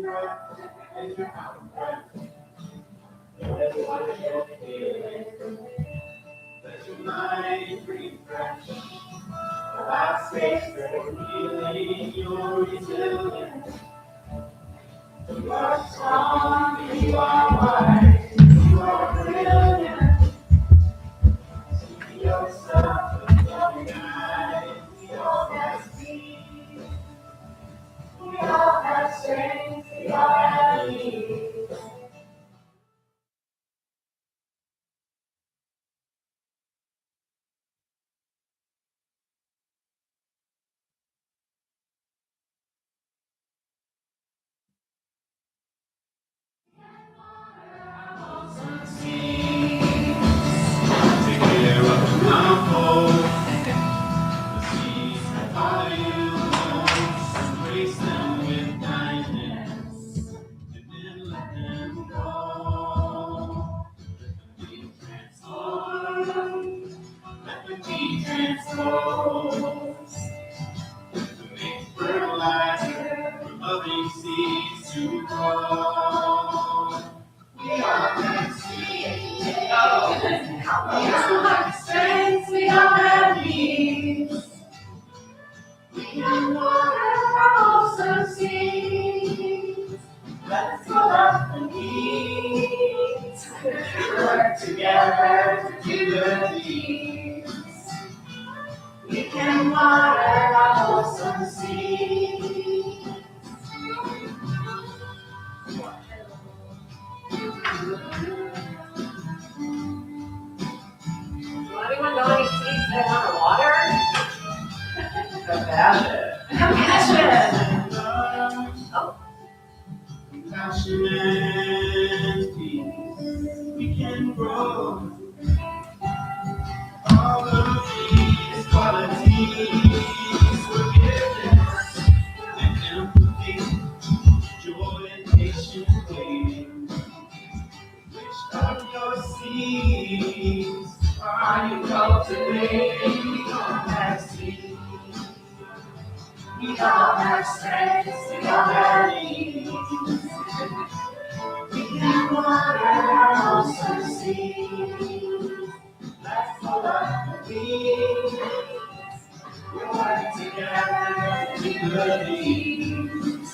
As your out breath. Let your mind breathe fresh. Allow space for healing your resilience. You are strong, you are wise, you are brilliant. See yourself with loving eyes. We all have speed. We all have strength. We all have needs. Seeds to grow. We all have seeds. We all have strengths. We all have needs. We can water our awesome seeds. Let's pull up the needs. Work together to do good deeds. We can water our awesome seeds. Anyone know any seeds that want to water? Compassion. Compassion. Oh. Compassion and peace. We can grow. All of these qualities, forgiveness and empathy, joy and patience waiting. Which of your seeds are you cultivating? We all have seeds. We all have strengths. We all have needs. We can water our awesome seeds. Let's pull up the weeds. We work together to good deeds.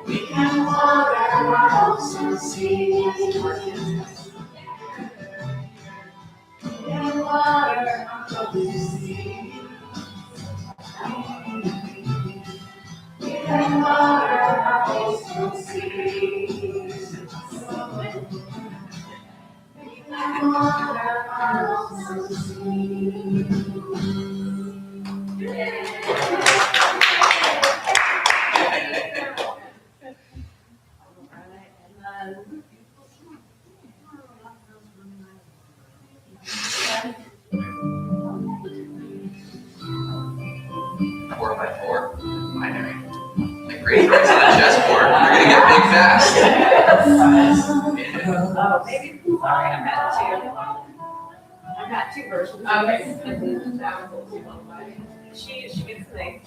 We can water our awesome seeds. We can water our lovely seeds. We can water our awesome seeds. We can water our awesome seeds. Four by four. Binary. Like great friends on the chessboard. We're gonna get big fast. Oh, maybe. Sorry, I've got two versions. Okay. She gets the name.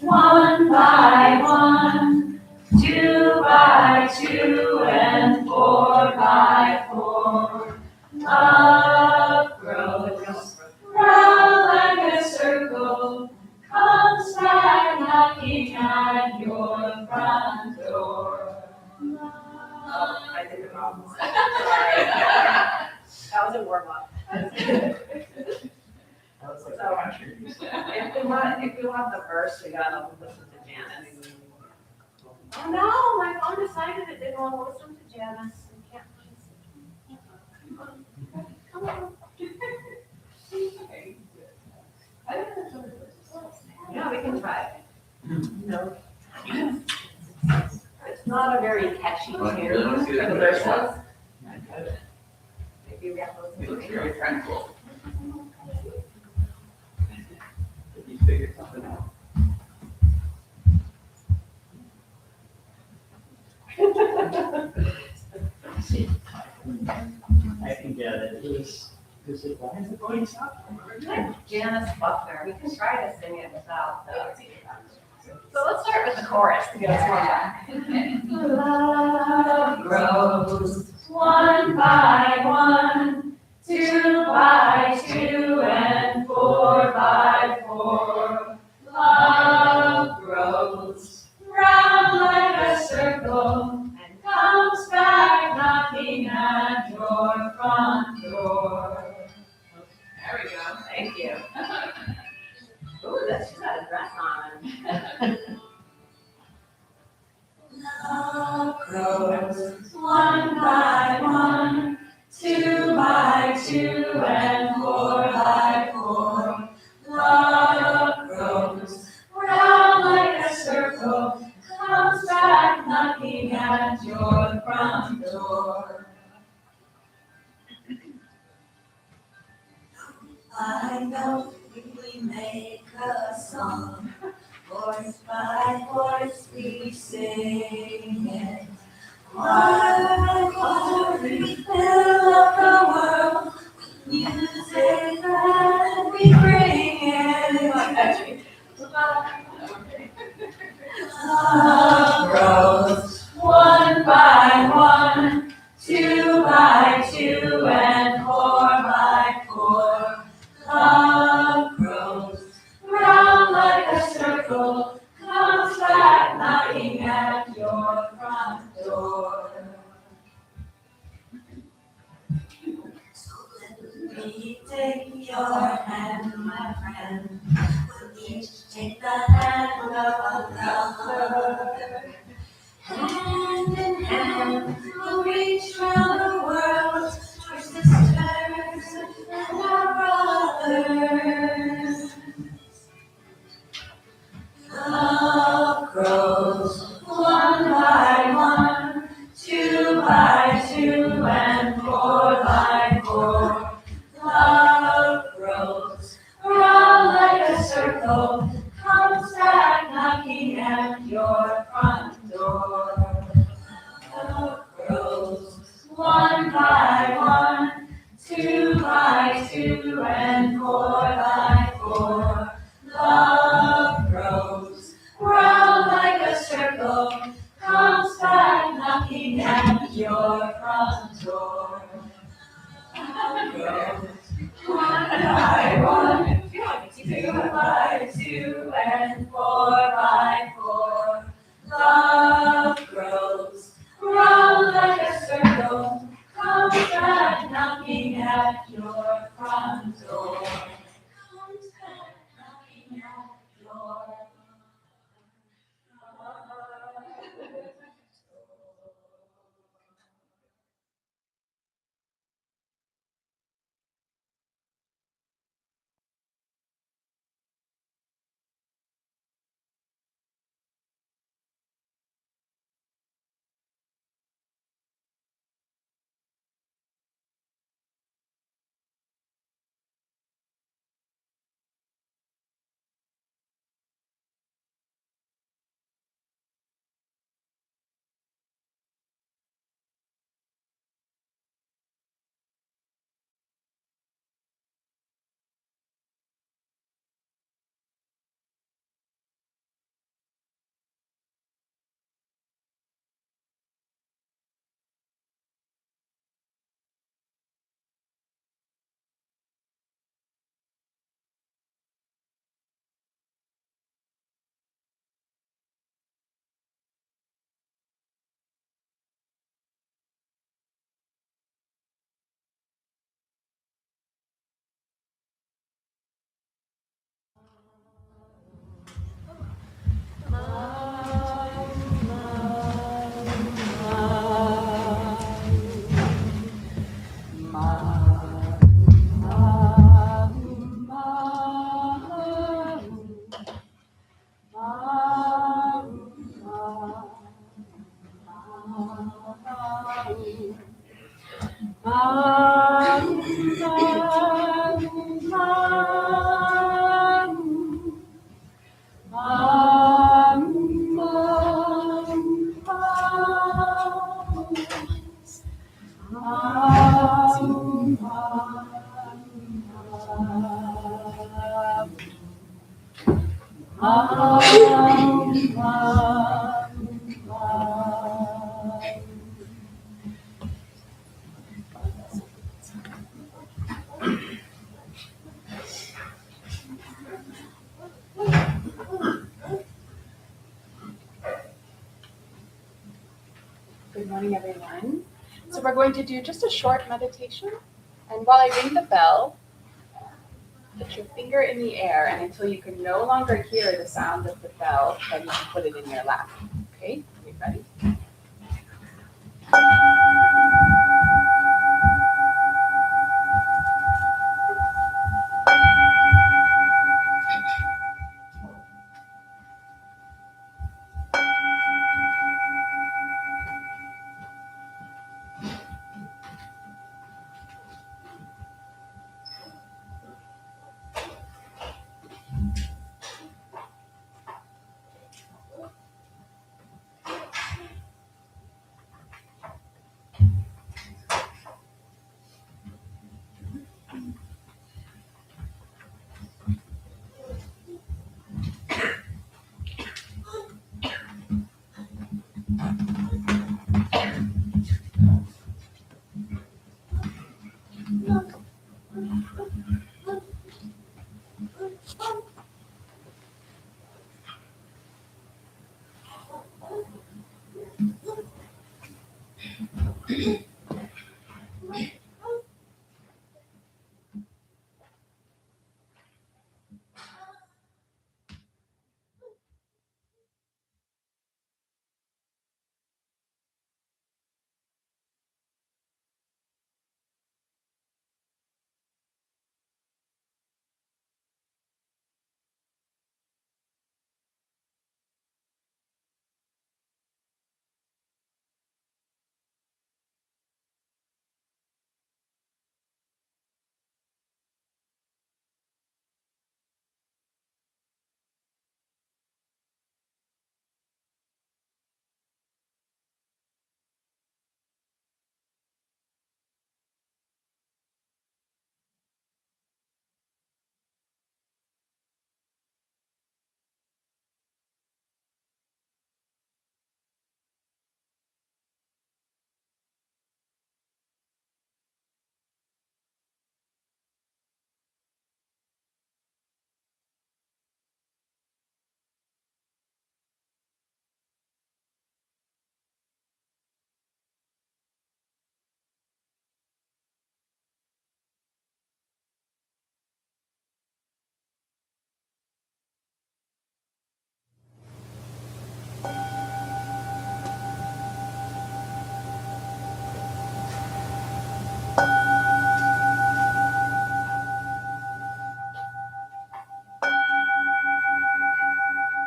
One by one, 2 by 2, and 4 by 4. Love grows round like a circle, comes back knocking at your front door. I did it wrong. That was a warm up. If we want the verse, we gotta listen to Janice. Oh no, my phone decided it didn't want to listen to Janice. We can't come on. Yeah, we can try. No. It's not a very catchy tune. You really want to see that? The verses. Maybe we have to It listen looks to very tranquil. You figured something out. I can get it. Why is it going south? Janice Buckner. We can try to sing it without the. So let's start with the chorus to get us warmed up. Love grows one by one, two by two, and four by four. Love grows round like a circle and comes back knocking at your front door. There we go. Thank you. Ooh, she's got a dress on. Love grows one by one, two by two, and four by four. Love grows round like a circle, comes back knocking at your front door. I know we make a song, voice by voice we sing it. Choir by choir we fill up the world with music that we bring it. Love grows one by one, two by two, and four by four. Love grows round like a circle, comes back knocking at your front door. So let me take your hand, my friend. We'll each take the hand of another. Hand in hand, we'll reach round the world, our sisters and our brothers. Love grows one by one, two by two, and four by four. Love grows around like a circle, comes back knocking at your front door. Love grows one by one, two by two, and four by four. Love grows round like a circle, comes back knocking at your front door. Love grows one by one, two by two, and four by four. Love grows round like a circle, comes back knocking at your front door. Comes back knocking at your front door. Good morning, everyone. So we're going to do just a short meditation. And while I ring the bell, put your finger in the air, and until you can no longer hear the sound of the bell, then you can put it in your lap. Okay, are you ready?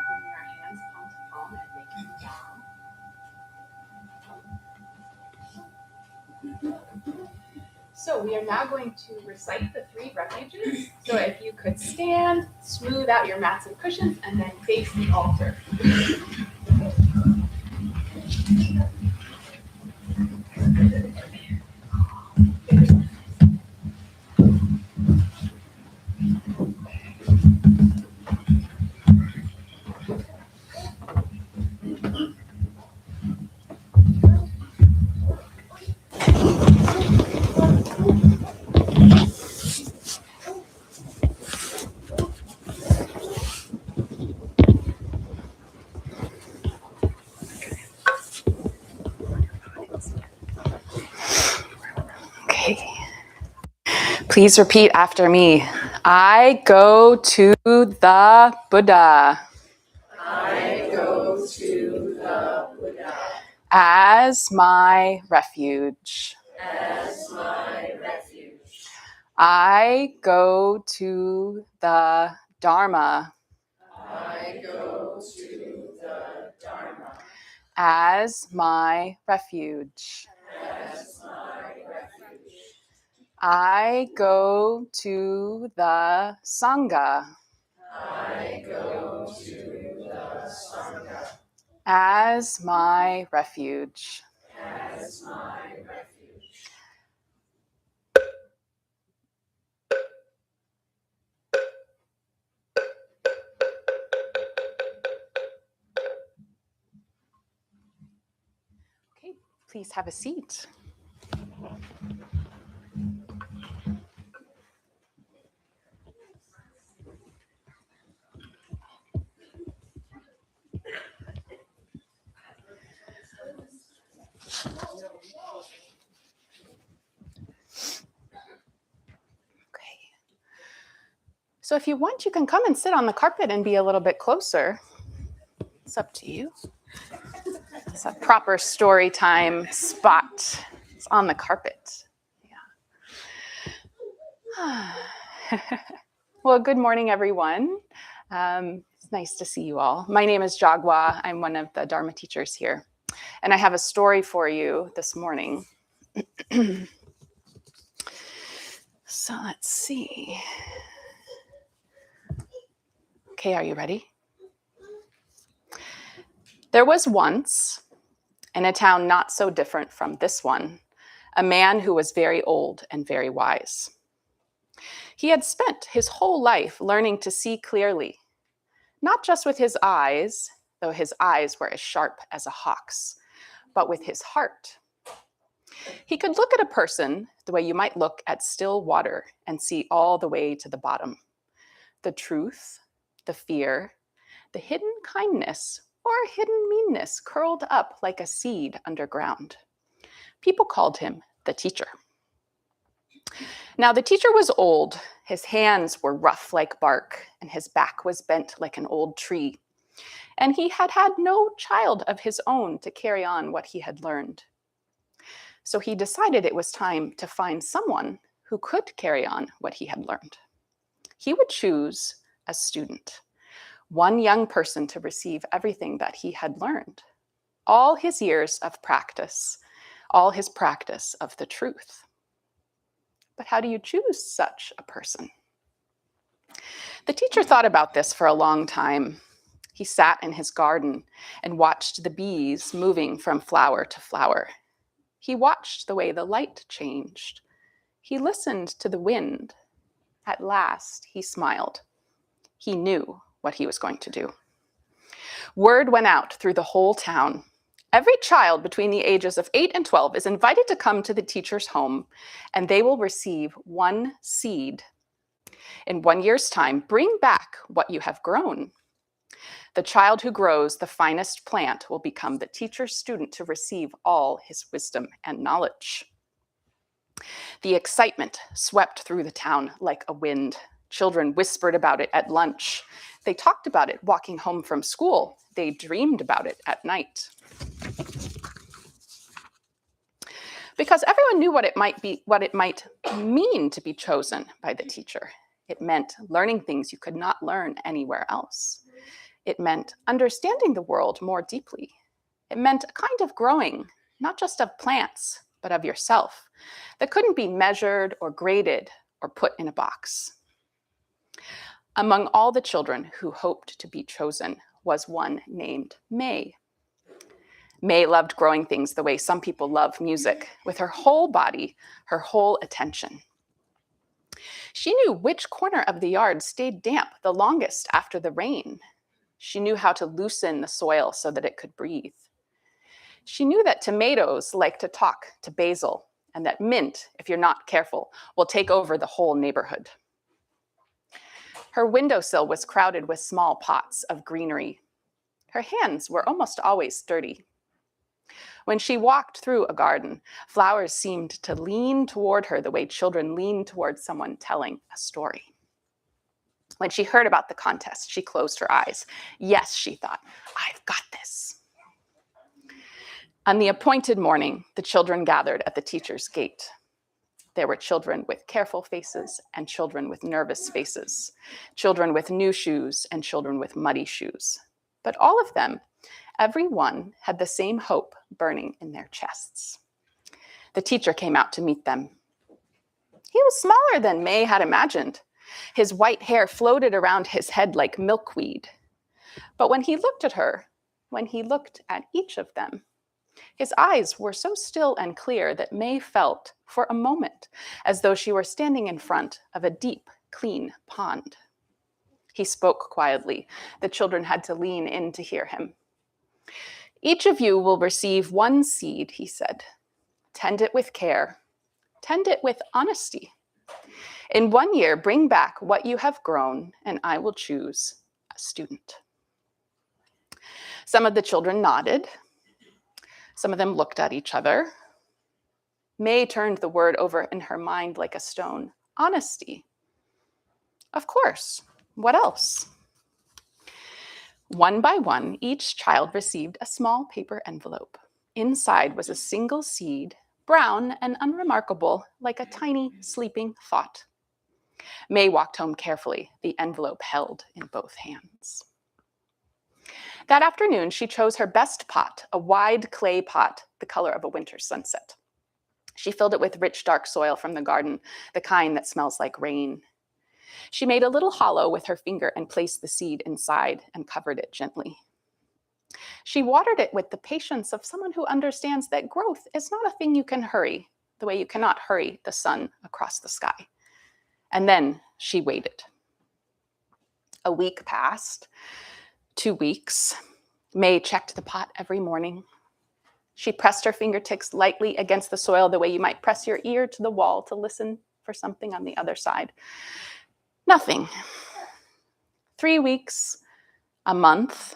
Bring your hands palm to palm and making down. So we are now going to recite the 3 refuges. So if you could stand, smooth out your mats and cushions, and then face the altar. Okay. Please repeat after me. I go to the Buddha. I go to the Buddha As my refuge. as my refuge. I go to the Dharma. I go to the Dharma As my refuge. as my refuge. I go to the Sangha. I go to the Sangha As my refuge. as my refuge. Please have a seat. So if you want, you can come and sit on the carpet and be a little bit closer. It's up to you. It's a proper story time spot. It's on the carpet. Yeah. Well, good morning, everyone. It's nice to see you all. My name is Jagwa. I'm one of the Dharma teachers here. And I have a story for you this morning. So let's see. Okay, are you ready? There was once, in a town not so different from this one, a man who was very old and very wise. He had spent his whole life learning to see clearly, not just with his eyes, though his eyes were as sharp as a hawk's, but with his heart. He could look at a person the way you might look at still water and see all the way to the bottom. The truth, the fear, the hidden kindness, or hidden meanness curled up like a seed underground. People called him the teacher. Now, the teacher was old. His hands were rough like bark, and his back was bent like an old tree. And he had had no child of his own to carry on what he had learned. So he decided it was time to find someone who could carry on what he had learned. He would choose a student, one young person to receive everything that he had learned, all his years of practice, all his practice of the truth. But how do you choose such a person? The teacher thought about this for a long time. He sat in his garden and watched the bees moving from flower to flower. He watched the way the light changed. He listened to the wind. At last, he smiled. He knew what he was going to do. Word went out through the whole town. Every child between the ages of 8 and 12 is invited to come to the teacher's home, and they will receive one seed. In 1 year's time, bring back what you have grown. The child who grows the finest plant will become the teacher's student to receive all his wisdom and knowledge. The excitement swept through the town like a wind. Children whispered about it at lunch. They talked about it walking home from school. They dreamed about it at night. Because everyone knew what it might mean to be chosen by the teacher. It meant learning things you could not learn anywhere else. It meant understanding the world more deeply. It meant a kind of growing, not just of plants, but of yourself, that couldn't be measured or graded or put in a box. Among all the children who hoped to be chosen was one named May. May loved growing things the way some people love music, with her whole body, her whole attention. She knew which corner of the yard stayed damp the longest after the rain. She knew how to loosen the soil so that it could breathe. She knew that tomatoes like to talk to basil, and that mint, if you're not careful, will take over the whole neighborhood. Her windowsill was crowded with small pots of greenery. Her hands were almost always dirty. When she walked through a garden, flowers seemed to lean toward her the way children lean toward someone telling a story. When she heard about the contest, she closed her eyes. Yes, she thought, I've got this. On the appointed morning, the children gathered at the teacher's gate. There were children with careful faces and children with nervous faces, children with new shoes and children with muddy shoes. But all of them, every one, had the same hope burning in their chests. The teacher came out to meet them. He was smaller than May had imagined. His white hair floated around his head like milkweed. But when he looked at her, when he looked at each of them, his eyes were so still and clear that May felt, for a moment, as though she were standing in front of a deep, clean pond. He spoke quietly. The children had to lean in to hear him. Each of you will receive one seed, he said. Tend it with care. Tend it with honesty. In 1 year, bring back what you have grown, and I will choose a student. Some of the children nodded. Some of them looked at each other. May turned the word over in her mind like a stone. Honesty. Of course. What else? One by one, each child received a small paper envelope. Inside was a single seed, brown and unremarkable, like a tiny sleeping thought. May walked home carefully, the envelope held in both hands. That afternoon, she chose her best pot, a wide clay pot, the color of a winter sunset. She filled it with rich, dark soil from the garden, the kind that smells like rain. She made a little hollow with her finger and placed the seed inside and covered it gently. She watered it with the patience of someone who understands that growth is not a thing you can hurry, the way you cannot hurry the sun across the sky. And then she waited. A week passed, 2 weeks. May checked the pot every morning. She pressed her fingertips lightly against the soil the way you might press your ear to the wall to listen for something on the other side. Nothing. 3 weeks, a month.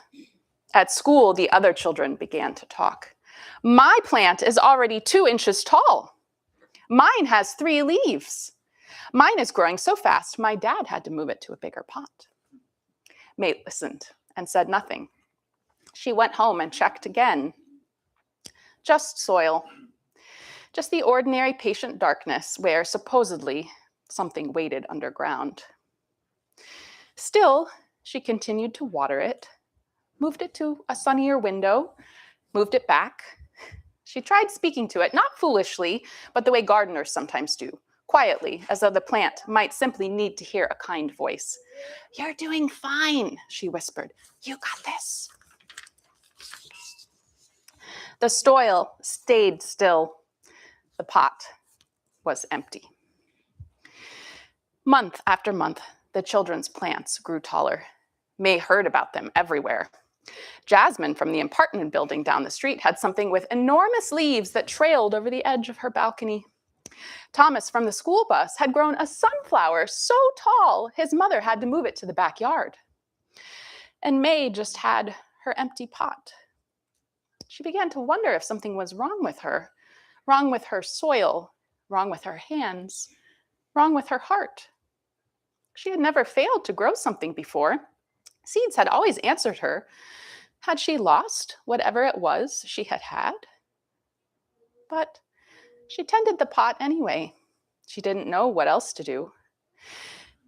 At school, the other children began to talk. My plant is already 2 inches tall. Mine has 3 leaves. Mine is growing so fast, my dad had to move it to a bigger pot. May listened and said nothing. She went home and checked again. Just soil. Just the ordinary patient darkness where supposedly something waited underground. Still, she continued to water it, moved it to a sunnier window, moved it back. She tried speaking to it, not foolishly, but the way gardeners sometimes do, quietly, as though the plant might simply need to hear a kind voice. You're doing fine, she whispered. You got this. The soil stayed still. The pot was empty. Month after month, the children's plants grew taller. May heard about them everywhere. Jasmine from the apartment building down the street had something with enormous leaves that trailed over the edge of her balcony. Thomas from the school bus had grown a sunflower so tall his mother had to move it to the backyard. And May just had her empty pot. She began to wonder if something was wrong with her soil, wrong with her hands, wrong with her heart. She had never failed to grow something before. Seeds had always answered her. Had she lost whatever it was she had had? But she tended the pot anyway. She didn't know what else to do.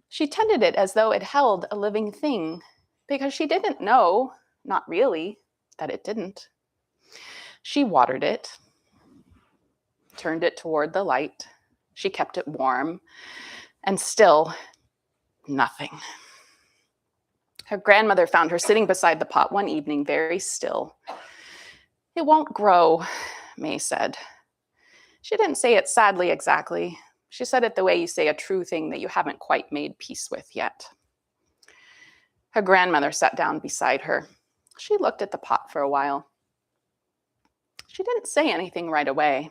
She tended it as though it held a living thing, because she didn't know, not really, that it didn't. She watered it, turned it toward the light. She kept it warm, and still nothing. Her grandmother found her sitting beside the pot one evening, very still. It won't grow, May said. She didn't say it sadly exactly. She said it the way you say a true thing that you haven't quite made peace with yet. Her grandmother sat down beside her. She looked at the pot for a while. She didn't say anything right away.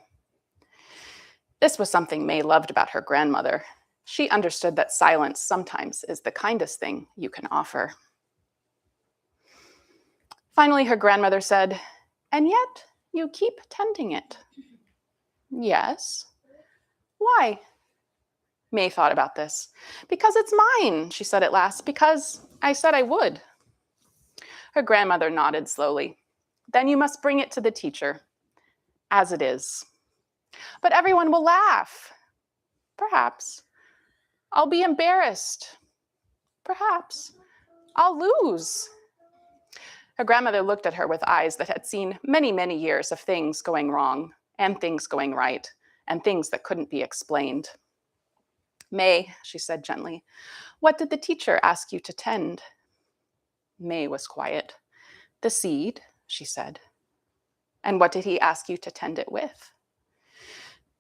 This was something May loved about her grandmother. She understood that silence sometimes is the kindest thing you can offer. Finally, her grandmother said, "And yet you keep tending it." "Yes." "Why?" May thought about this. "Because it's mine," she said at last. "Because I said I would." Her grandmother nodded slowly. "Then you must bring it to the teacher, as it is." "But everyone will laugh." "Perhaps." "I'll be embarrassed." "Perhaps." "I'll lose." Her grandmother looked at her with eyes that had seen many, many years of things going wrong and things going right and things that couldn't be explained. "May," she said gently, "what did the teacher ask you to tend?" May was quiet. "The seed," she said. "And what did he ask you to tend it with?"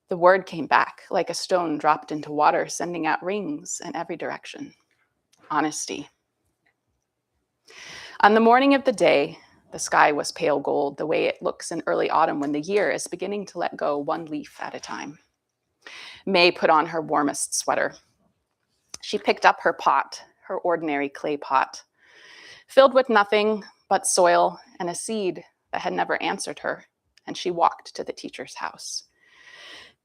The word came back like a stone dropped into water, sending out rings in every direction. Honesty. On the morning of the day, The sky was pale gold, the way it looks in early autumn when the year is beginning to let go one leaf at a time. May put on her warmest sweater. She picked up her pot, her ordinary clay pot, filled with nothing but soil and a seed that had never answered her, and she walked to the teacher's house.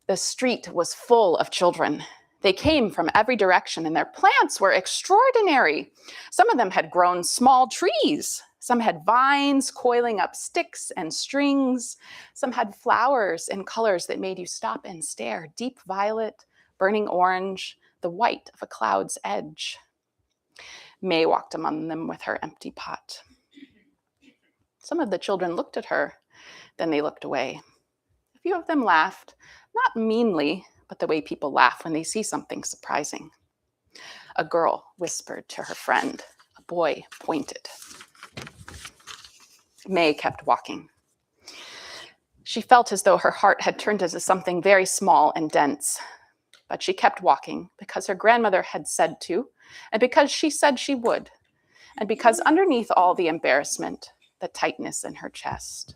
The street was full of children. They came from every direction, and their plants were extraordinary. Some of them had grown small trees. Some had vines coiling up sticks and strings. Some had flowers in colors that made you stop and stare: deep violet, burning orange, the white of a cloud's edge. May walked among them with her empty pot. Some of the children looked at her, then they looked away. A few of them laughed, not meanly, but the way people laugh when they see something surprising. A girl whispered to her friend. A boy pointed. May kept walking. She felt as though her heart had turned into something very small and dense. But she kept walking because her grandmother had said to, and because she said she would, and because underneath all the embarrassment, the tightness in her chest,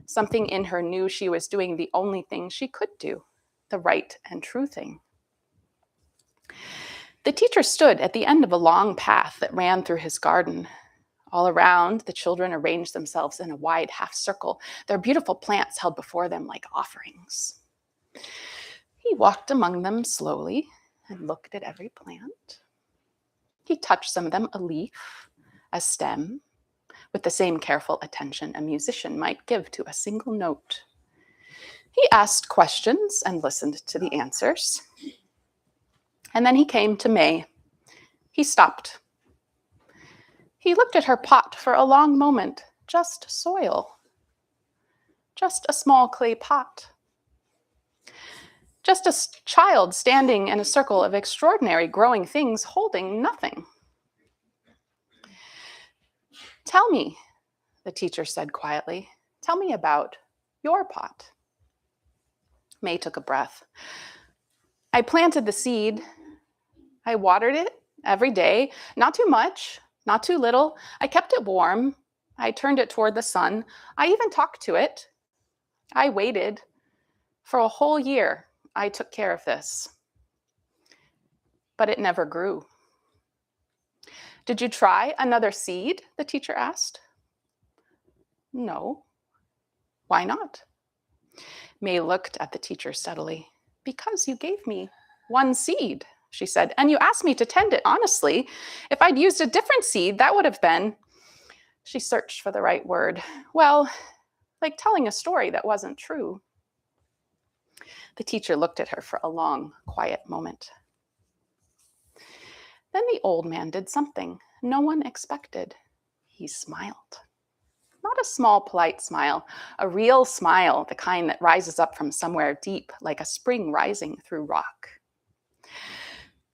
something in her knew she was doing the only thing she could do, the right and true thing. The teacher stood at the end of a long path that ran through his garden. All around, the children arranged themselves in a wide half circle, their beautiful plants held before them like offerings. He walked among them slowly and looked at every plant. He touched some of them, a leaf, a stem, with the same careful attention a musician might give to a single note. He asked questions and listened to the answers. And then he came to May. He stopped. He looked at her pot for a long moment, just soil, just a small clay pot, just a child standing in a circle of extraordinary growing things holding nothing. Tell me, the teacher said quietly, tell me about your pot. May took a breath. I planted the seed. I watered it every day, not too much, not too little. I kept it warm. I turned it toward the sun. I even talked to it. I waited. For a whole year, I took care of this. But it never grew. Did you try another seed? The teacher asked. No. Why not? May looked at the teacher steadily. Because you gave me one seed, she said, and you asked me to tend it honestly. If I'd used a different seed, that would have been, she searched for the right word, well, like telling a story that wasn't true. The teacher looked at her for a long, quiet moment. Then the old man did something no one expected. He smiled. Not a small, polite smile, a real smile, the kind that rises up from somewhere deep, like a spring rising through rock.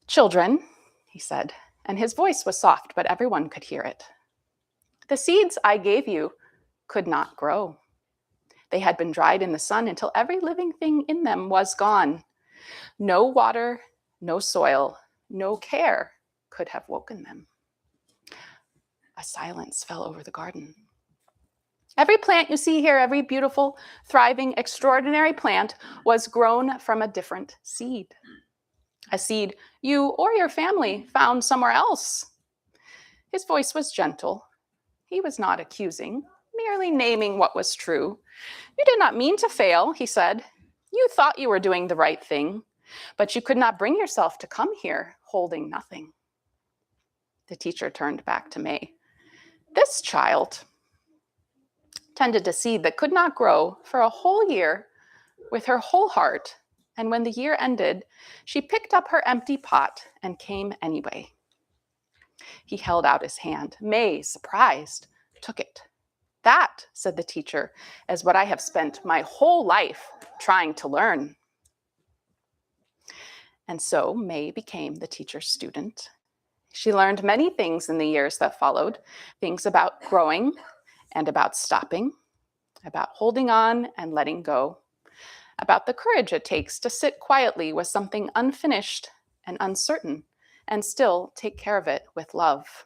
Children, he said, and his voice was soft, but everyone could hear it. The seeds I gave you could not grow. They had been dried in the sun until every living thing in them was gone. No water, no soil, no care could have woken them. A silence fell over the garden. Every plant you see here, every beautiful, thriving, extraordinary plant was grown from a different seed. A seed you or your family found somewhere else. His voice was gentle. He was not accusing, merely naming what was true. You did not mean to fail, he said. You thought you were doing the right thing, but you could not bring yourself to come here holding nothing. The teacher turned back to May. This child tended a seed that could not grow for a whole year with her whole heart, and when the year ended, she picked up her empty pot and came anyway. He held out his hand. May, surprised, took it. That, said the teacher, is what I have spent my whole life trying to learn. And so May became the teacher's student. She learned many things in the years that followed, things about growing and about stopping, about holding on and letting go, about the courage it takes to sit quietly with something unfinished and uncertain and still take care of it with love.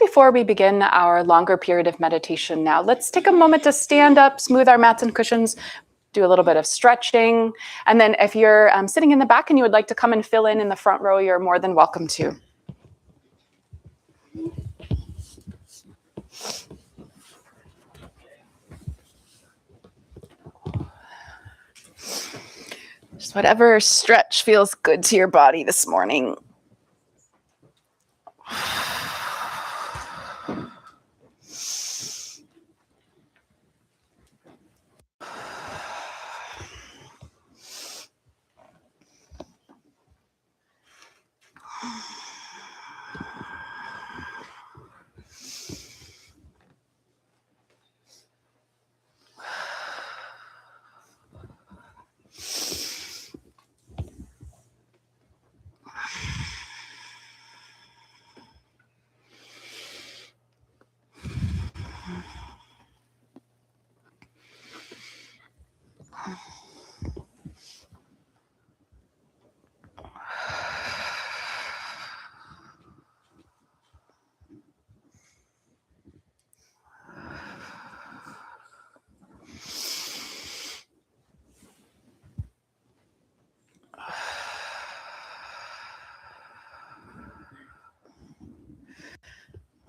before we begin our longer period of meditation now, let's take a moment to stand up, smooth our mats and cushions, do a little bit of stretching. And then if you're sitting in the back and you would like to come and fill in the front row, you're more than welcome to. Just whatever stretch feels good to your body this morning.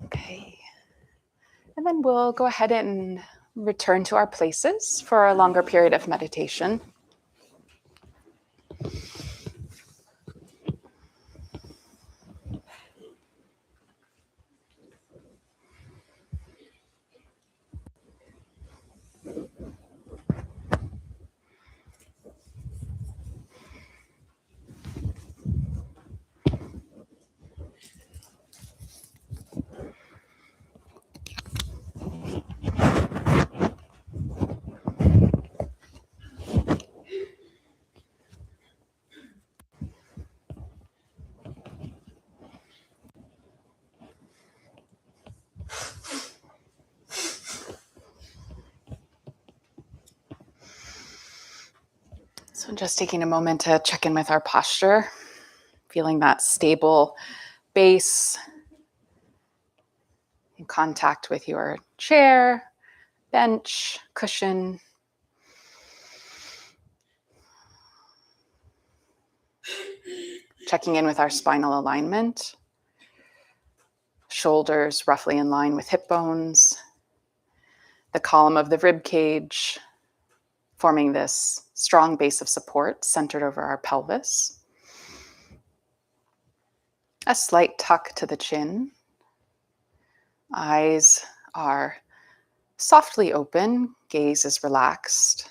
Okay. And then we'll go ahead and return to our places for a longer period of meditation. So just taking a moment to check in with our posture, feeling that stable base in contact with your chair, bench, cushion. Checking in with our spinal alignment, shoulders roughly in line with hip bones, the column of the rib cage forming this strong base of support centered over our pelvis. A slight tuck to the chin. Eyes are softly open, gaze is relaxed,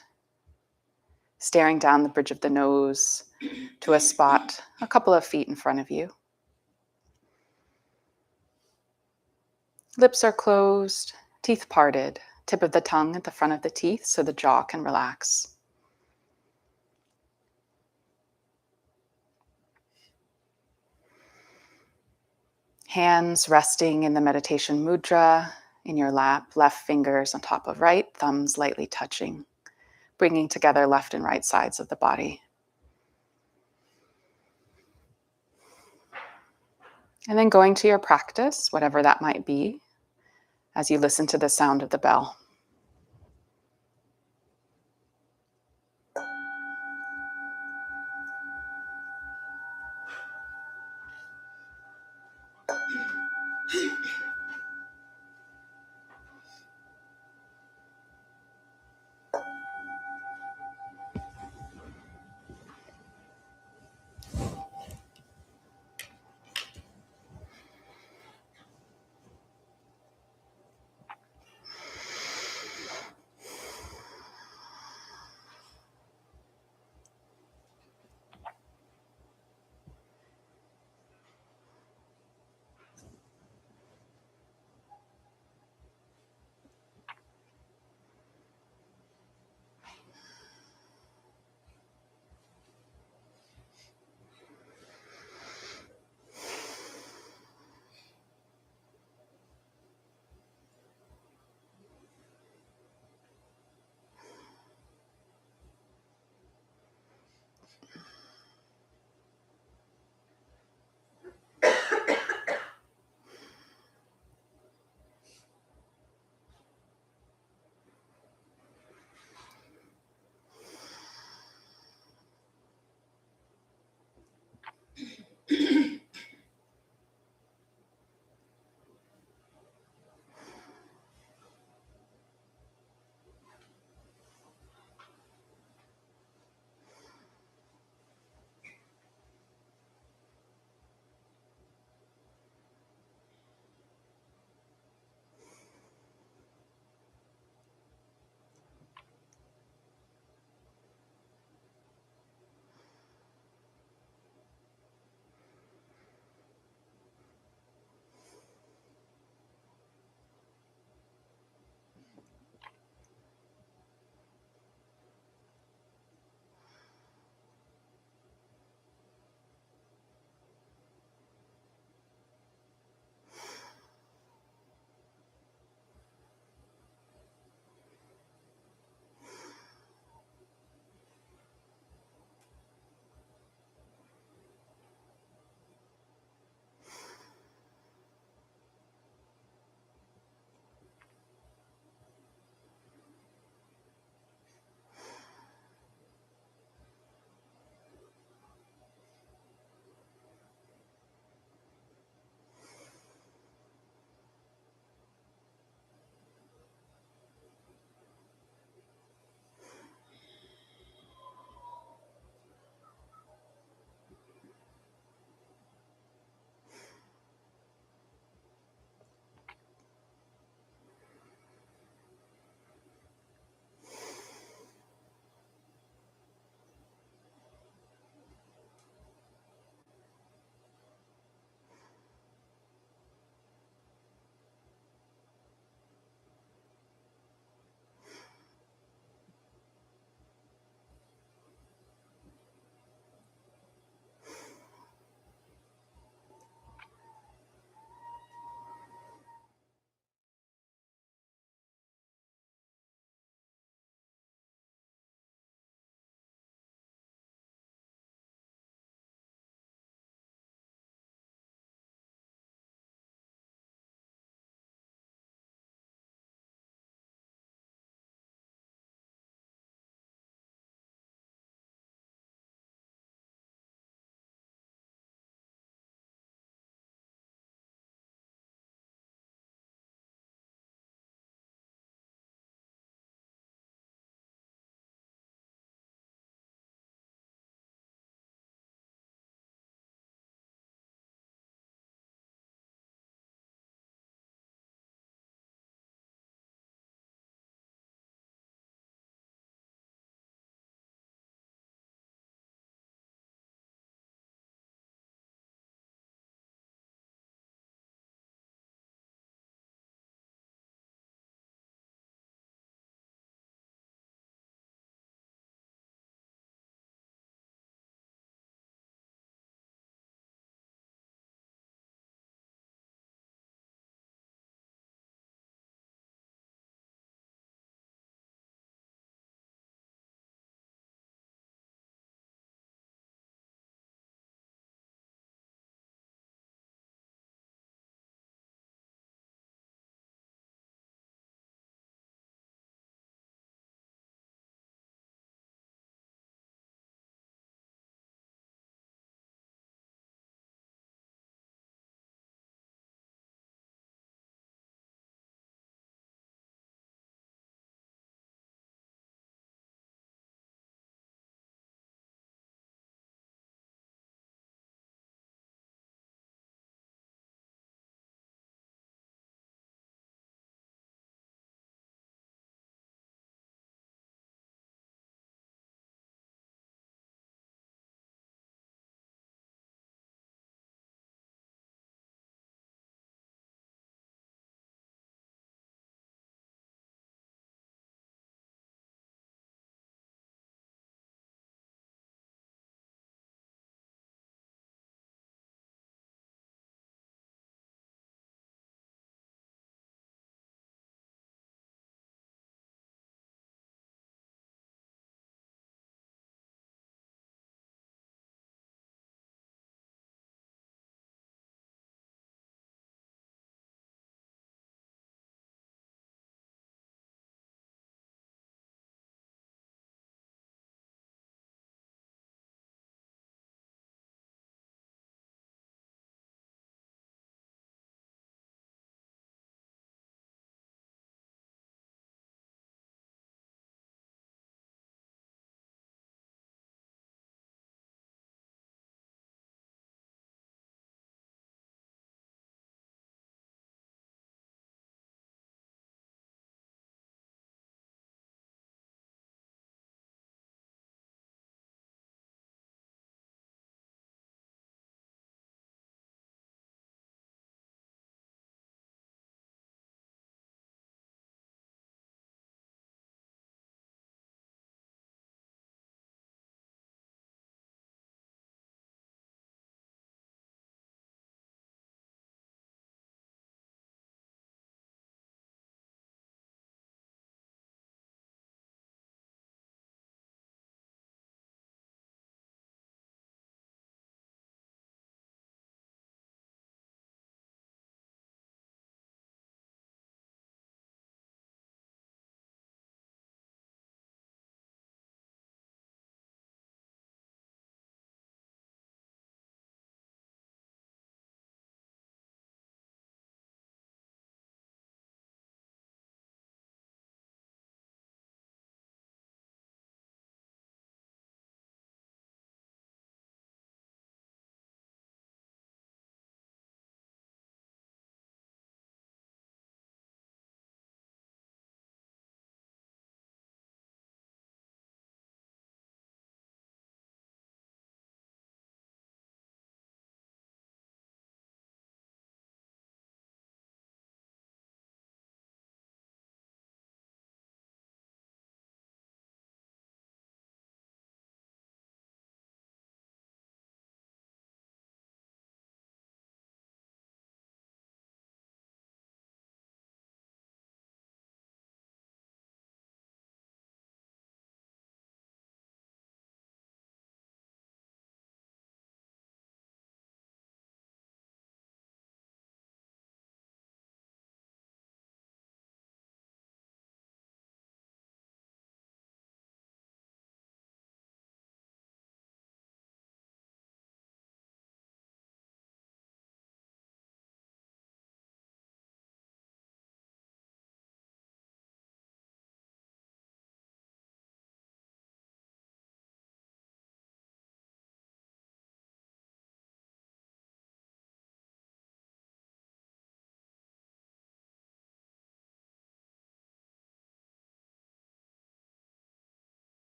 staring down the bridge of the nose to a spot a couple of feet in front of you. Lips are closed, teeth parted, tip of the tongue at the front of the teeth so the jaw can relax. Hands resting in the meditation mudra in your lap, left fingers on top of right, thumbs lightly touching, bringing together left and right sides of the body. And then going to your practice, whatever that might be, as you listen to the sound of the bell.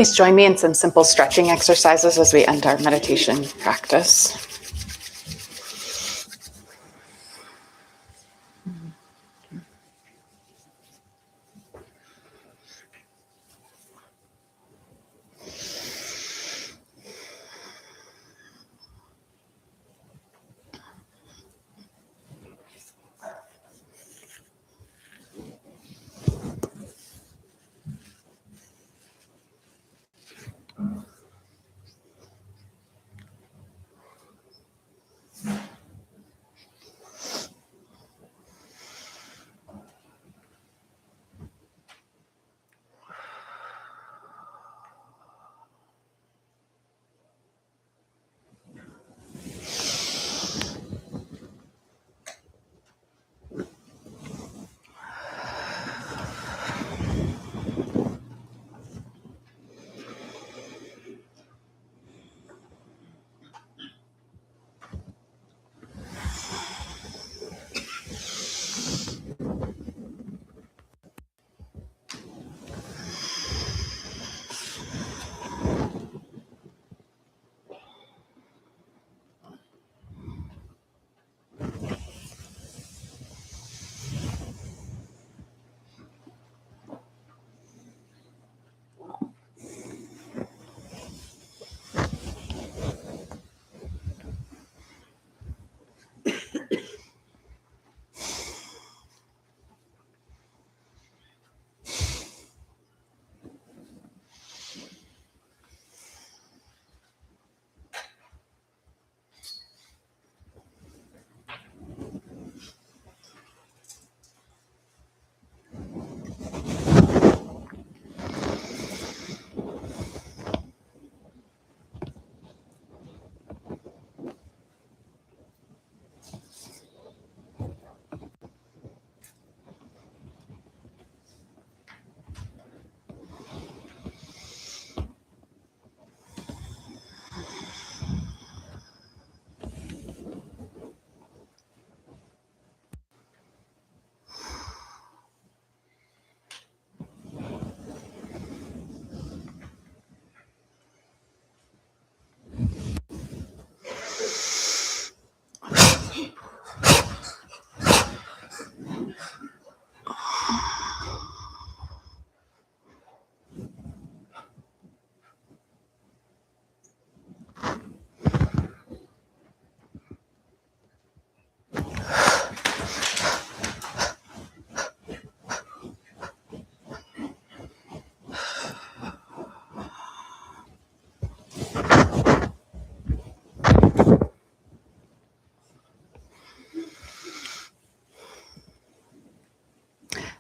Please join me in some simple stretching exercises as we end our meditation practice.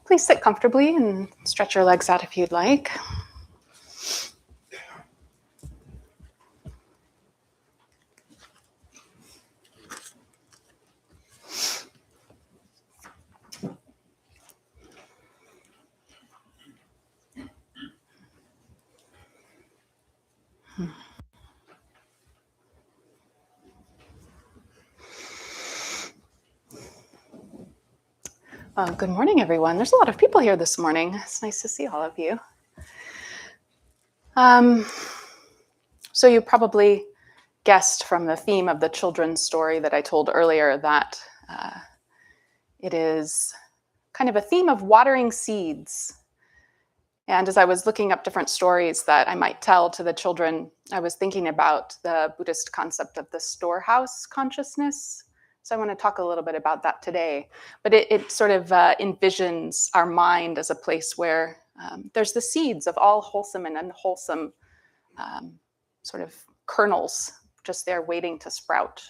Please sit comfortably and stretch your legs out if you'd like. Good morning, everyone. There's a lot of people here this morning. It's nice to see all of you. So you probably guessed from the theme of the children's story that I told earlier that it is kind of a theme of watering seeds. And as I was looking up different stories that I might tell to the children, I was thinking about the Buddhist concept of the storehouse consciousness. So I want to talk a little bit about that today. But it sort of envisions our mind as a place where there's the seeds of all wholesome and unwholesome sort of kernels just there waiting to sprout.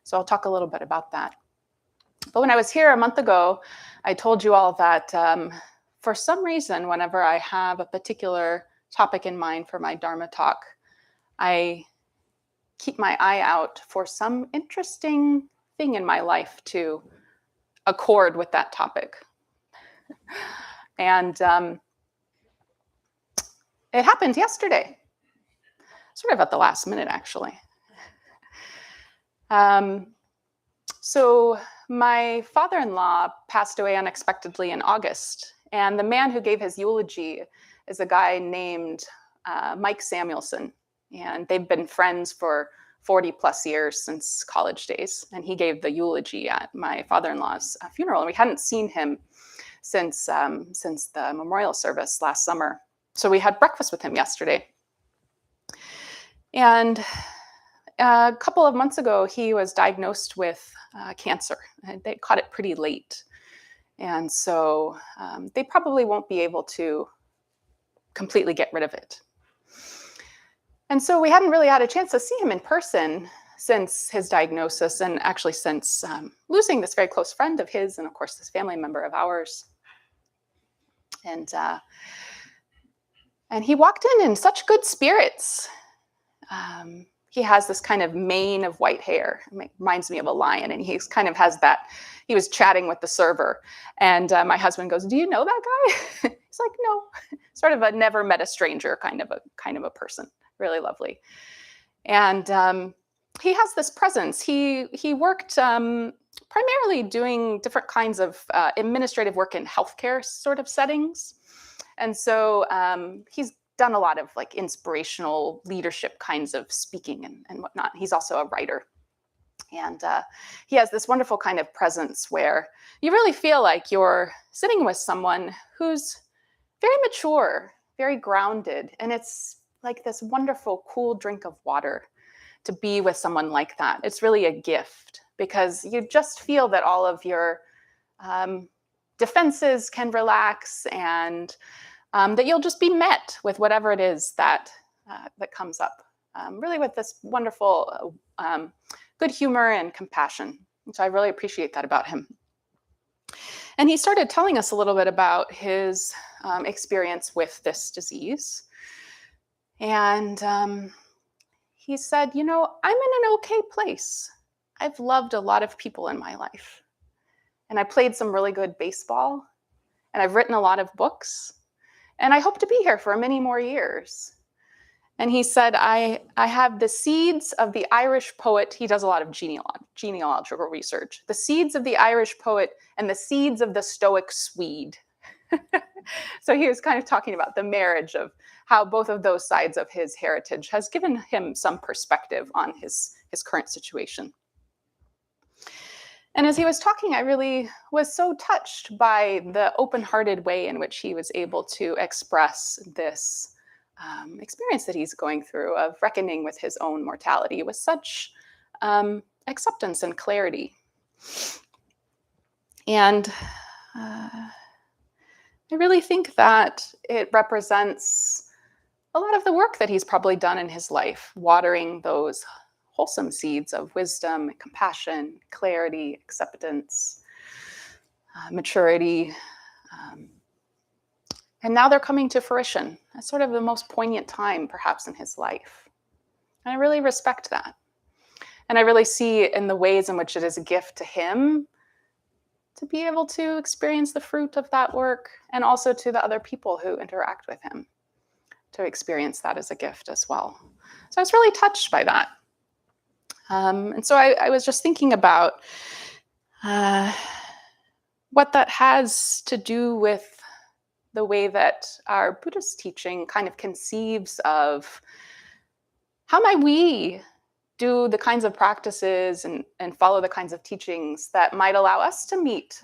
So I'll talk a little bit about that. But when I was here a month ago, I told you all that for some reason, whenever I have a particular topic in mind for my Dharma talk, I keep my eye out for some interesting thing in my life to accord with that topic. And it happened yesterday, sort of at the last minute, actually. So my father-in-law passed away unexpectedly in August, and the man who gave his eulogy is a guy named Mike Samuelson, and they've been friends for 40 plus years since college days. And he gave the eulogy at my father-in-law's funeral, and we hadn't seen him since the memorial service last summer. So we had breakfast with him yesterday. And a couple of months ago, he was diagnosed with cancer. And they caught it pretty late. And so they probably won't be able to completely get rid of it. And so we hadn't really had a chance to see him in person since his diagnosis, and actually since losing this very close friend of his, and of course this family member of ours. And he walked in such good spirits. He has this kind of mane of white hair. It reminds me of a lion, and he kind of has that. He was chatting with the server, and my husband goes, "Do you know that guy?" He's like, "No." Sort of a never met a stranger kind of a person. Really lovely. And he has this presence. He worked primarily doing different kinds of administrative work in healthcare sort of settings. And so he's done a lot of like inspirational leadership kinds of speaking and whatnot. He's also a writer. And he has this wonderful kind of presence where you really feel like you're sitting with someone who's very mature, very grounded. And it's like this wonderful, cool drink of water to be with someone like that. It's really a gift because you just feel that all of your defenses can relax, and that you'll just be met with whatever it is that comes up. Really with this wonderful good humor and compassion. So I really appreciate that about him. And he started telling us a little bit about his experience with this disease. And he said, I'm in an okay place. I've loved a lot of people in my life. And I played some really good baseball. And I've written a lot of books. And I hope to be here for many more years. And he said, I have the seeds of the Irish poet. He does a lot of genealogical research. The seeds of the Irish poet and the seeds of the Stoic Swede. So he was kind of talking about the marriage of how both of those sides of his heritage has given him some perspective on his current situation. And as he was talking, I really was so touched by the open-hearted way in which he was able to express this experience that he's going through of reckoning with his own mortality with such acceptance and clarity. And I really think that it represents a lot of the work that he's probably done in his life, watering those wholesome seeds of wisdom, compassion, clarity, acceptance, maturity. And now they're coming to fruition. That's sort of the most poignant time, perhaps, in his life. And I really respect that. And I really see in the ways in which it is a gift to him to be able to experience the fruit of that work, and also to the other people who interact with him to experience that as a gift as well. So I was really touched by that. And so I was just thinking about what that has to do with the way that our Buddhist teaching kind of conceives of how might we do the kinds of practices and follow the kinds of teachings that might allow us to meet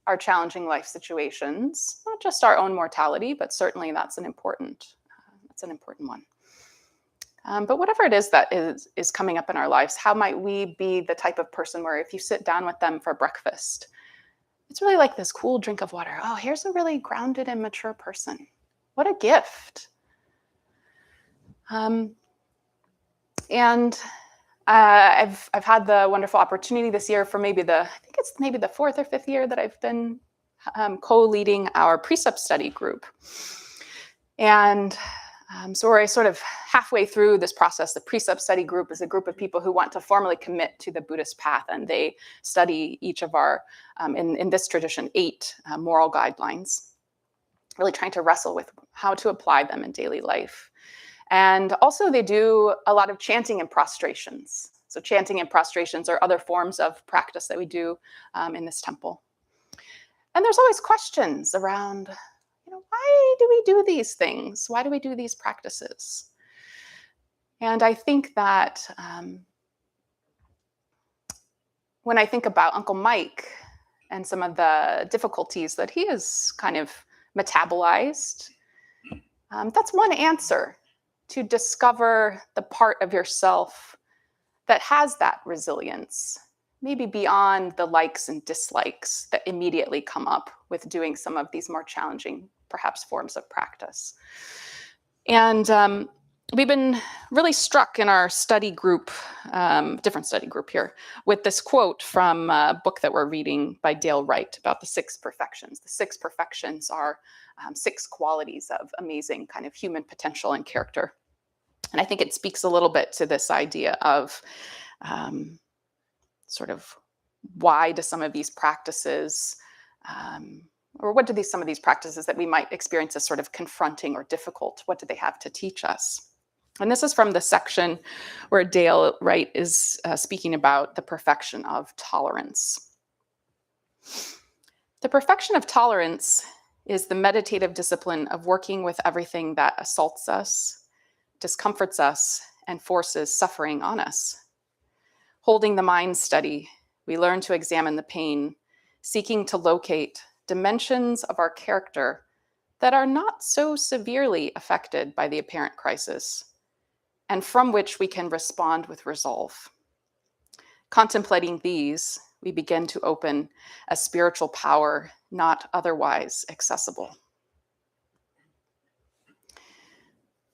our challenging life situations, not just our own mortality, but certainly that's an important one. But whatever it is that is coming up in our lives, how might we be the type of person where if you sit down with them for breakfast, it's really like this cool drink of water. Oh, here's a really grounded and mature person. What a gift. And I've had the wonderful opportunity this year for maybe the fourth or fifth year that I've been co-leading our precept study group. And so we're sort of halfway through this process. The precept study group is a group of people who want to formally commit to the Buddhist path, and they study each of our, in this tradition, 8 moral guidelines, really trying to wrestle with how to apply them in daily life. And also they do a lot of chanting and prostrations. So chanting and prostrations are other forms of practice that we do in this temple. And there's always questions around, why do we do these things? Why do we do these practices? And I think that when I think about Uncle Mike and some of the difficulties that he has kind of metabolized, that's one answer, to discover the part of yourself that has that resilience, maybe beyond the likes and dislikes that immediately come up with doing some of these more challenging, perhaps, forms of practice. And we've been really struck in our study group, different study group here, with this quote from a book that we're reading by Dale Wright about the 6 perfections. The 6 perfections are 6 qualities of amazing kind of human potential and character. And I think it speaks a little bit to this idea of sort of why do some of these practices, or what do some of these practices that we might experience as sort of confronting or difficult, what do they have to teach us? And this is from the section where Dale Wright is speaking about the perfection of tolerance. The perfection of tolerance is the meditative discipline of working with everything that assaults us, discomforts us, and forces suffering on us. Holding the mind steady, we learn to examine the pain, seeking to locate dimensions of our character that are not so severely affected by the apparent crisis, and from which we can respond with resolve. Contemplating these, we begin to open a spiritual power not otherwise accessible.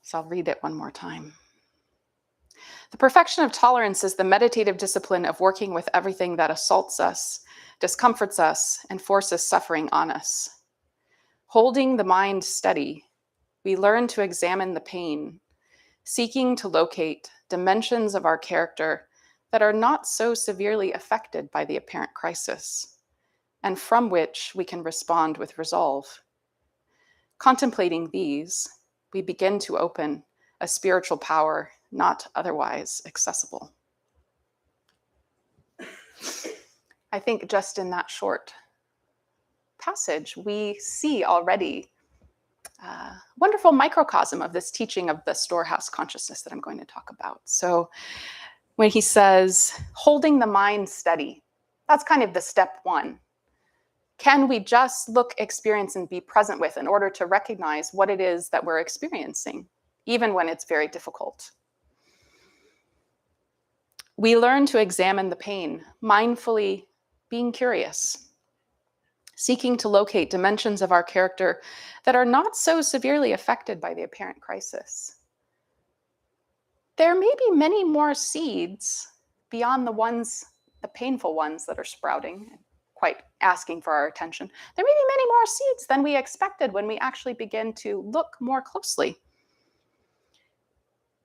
So I'll read it one more time. The perfection of tolerance is the meditative discipline of working with everything that assaults us, discomforts us, and forces suffering on us. Holding the mind steady, we learn to examine the pain, seeking to locate dimensions of our character that are not so severely affected by the apparent crisis, and from which we can respond with resolve. Contemplating these, we begin to open a spiritual power not otherwise accessible. I think just in that short passage, we see already a wonderful microcosm of this teaching of the storehouse consciousness that I'm going to talk about. So when he says, holding the mind steady, that's kind of the step 1. Can we just look, experience, and be present with in order to recognize what it is that we're experiencing, even when it's very difficult? We learn to examine the pain, mindfully being curious, seeking to locate dimensions of our character that are not so severely affected by the apparent crisis. There may be many more seeds beyond the painful ones that are sprouting, quite asking for our attention. There may be many more seeds than we expected when we actually begin to look more closely,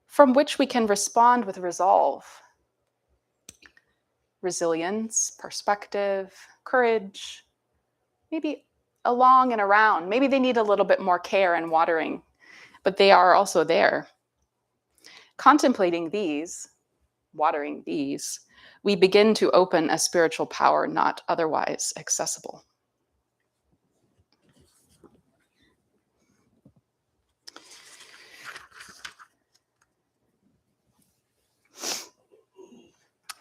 from which we can respond with resolve, resilience, perspective, courage, maybe along and around. Maybe they need a little bit more care and watering, but they are also there. Contemplating these, watering these, we begin to open a spiritual power not otherwise accessible.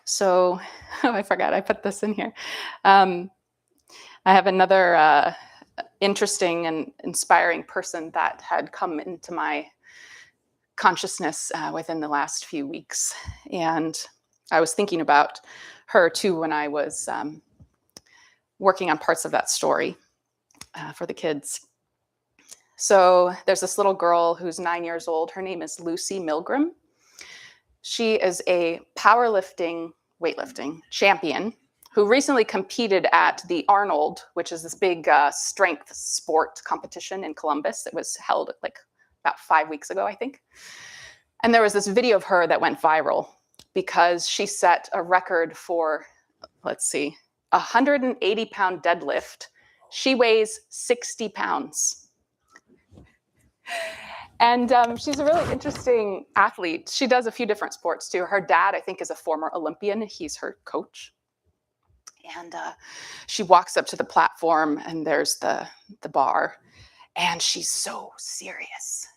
So, I forgot I put this in here. I have another interesting and inspiring person that had come into my consciousness within the last few weeks. And I was thinking about her too when I was working on parts of that story for the kids. So there's this little girl who's 9 years old. Her name is Lucy Milgram. She is a weightlifting champion who recently competed at the Arnold, which is this big strength sport competition in Columbus. It was held like about 5 weeks ago, I think. And there was this video of her that went viral because she set a record for, 180-pound deadlift. She weighs 60 pounds. And she's a really interesting athlete. She does a few different sports too. Her dad, I think, is a former Olympian. He's her coach. And she walks up to the platform and there's the bar. and she's so serious.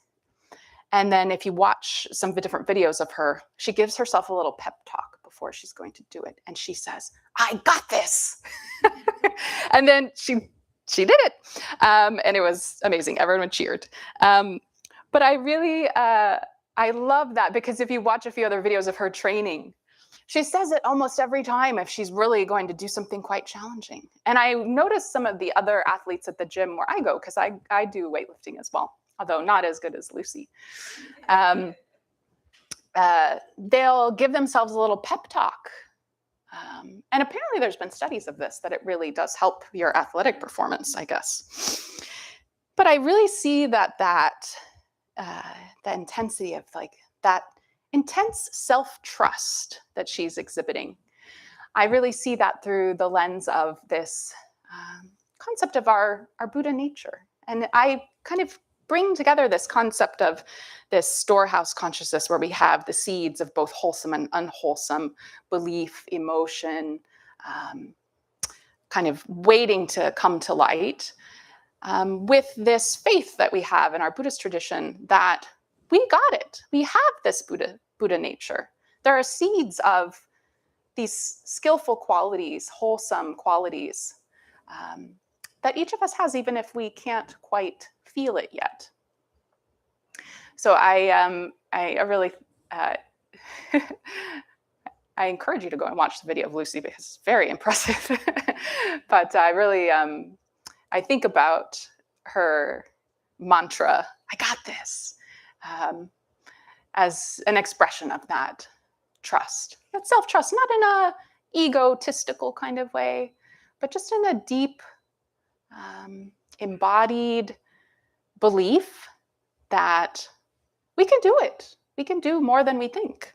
And then if you watch some of the different videos of her, she gives herself a little pep talk before she's going to do it. And she says, I got this. And then she did it. And it was amazing. Everyone cheered. But I really, I love that, because if you watch a few other videos of her training, she says it almost every time if she's really going to do something quite challenging. And I noticed some of the other athletes at the gym where I go, because I do weightlifting as well, although not as good as Lucy. They'll give themselves a little pep talk. And apparently there's been studies of this, that it really does help your athletic performance, I guess. But I really see that intensity of like that intense self-trust that she's exhibiting. I really see that through the lens of this concept of our Buddha nature. And I kind of bring together this concept of this storehouse consciousness, where we have the seeds of both wholesome and unwholesome belief, emotion, kind of waiting to come to light, with this faith that we have in our Buddhist tradition that we got it. We have this Buddha nature. There are seeds of these skillful qualities, wholesome qualities, that each of us has, even if we can't quite feel it yet. So I really, I encourage you to go and watch the video of Lucy, because it's very impressive. But I really, I think about her mantra, I got this, as an expression of that trust, that self-trust, not in a egotistical kind of way, but just in a deep, embodied belief that we can do it. We can do more than we think.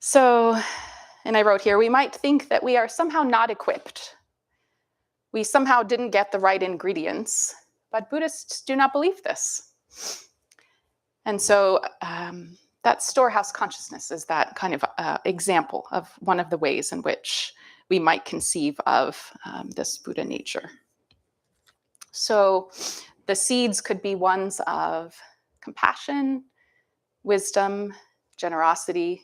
So, and I wrote here, we might think that we are somehow not equipped. We somehow didn't get the right ingredients, but Buddhists do not believe this. And so that storehouse consciousness is that kind of example of one of the ways in which we might conceive of this Buddha nature. So the seeds could be ones of compassion, wisdom, generosity,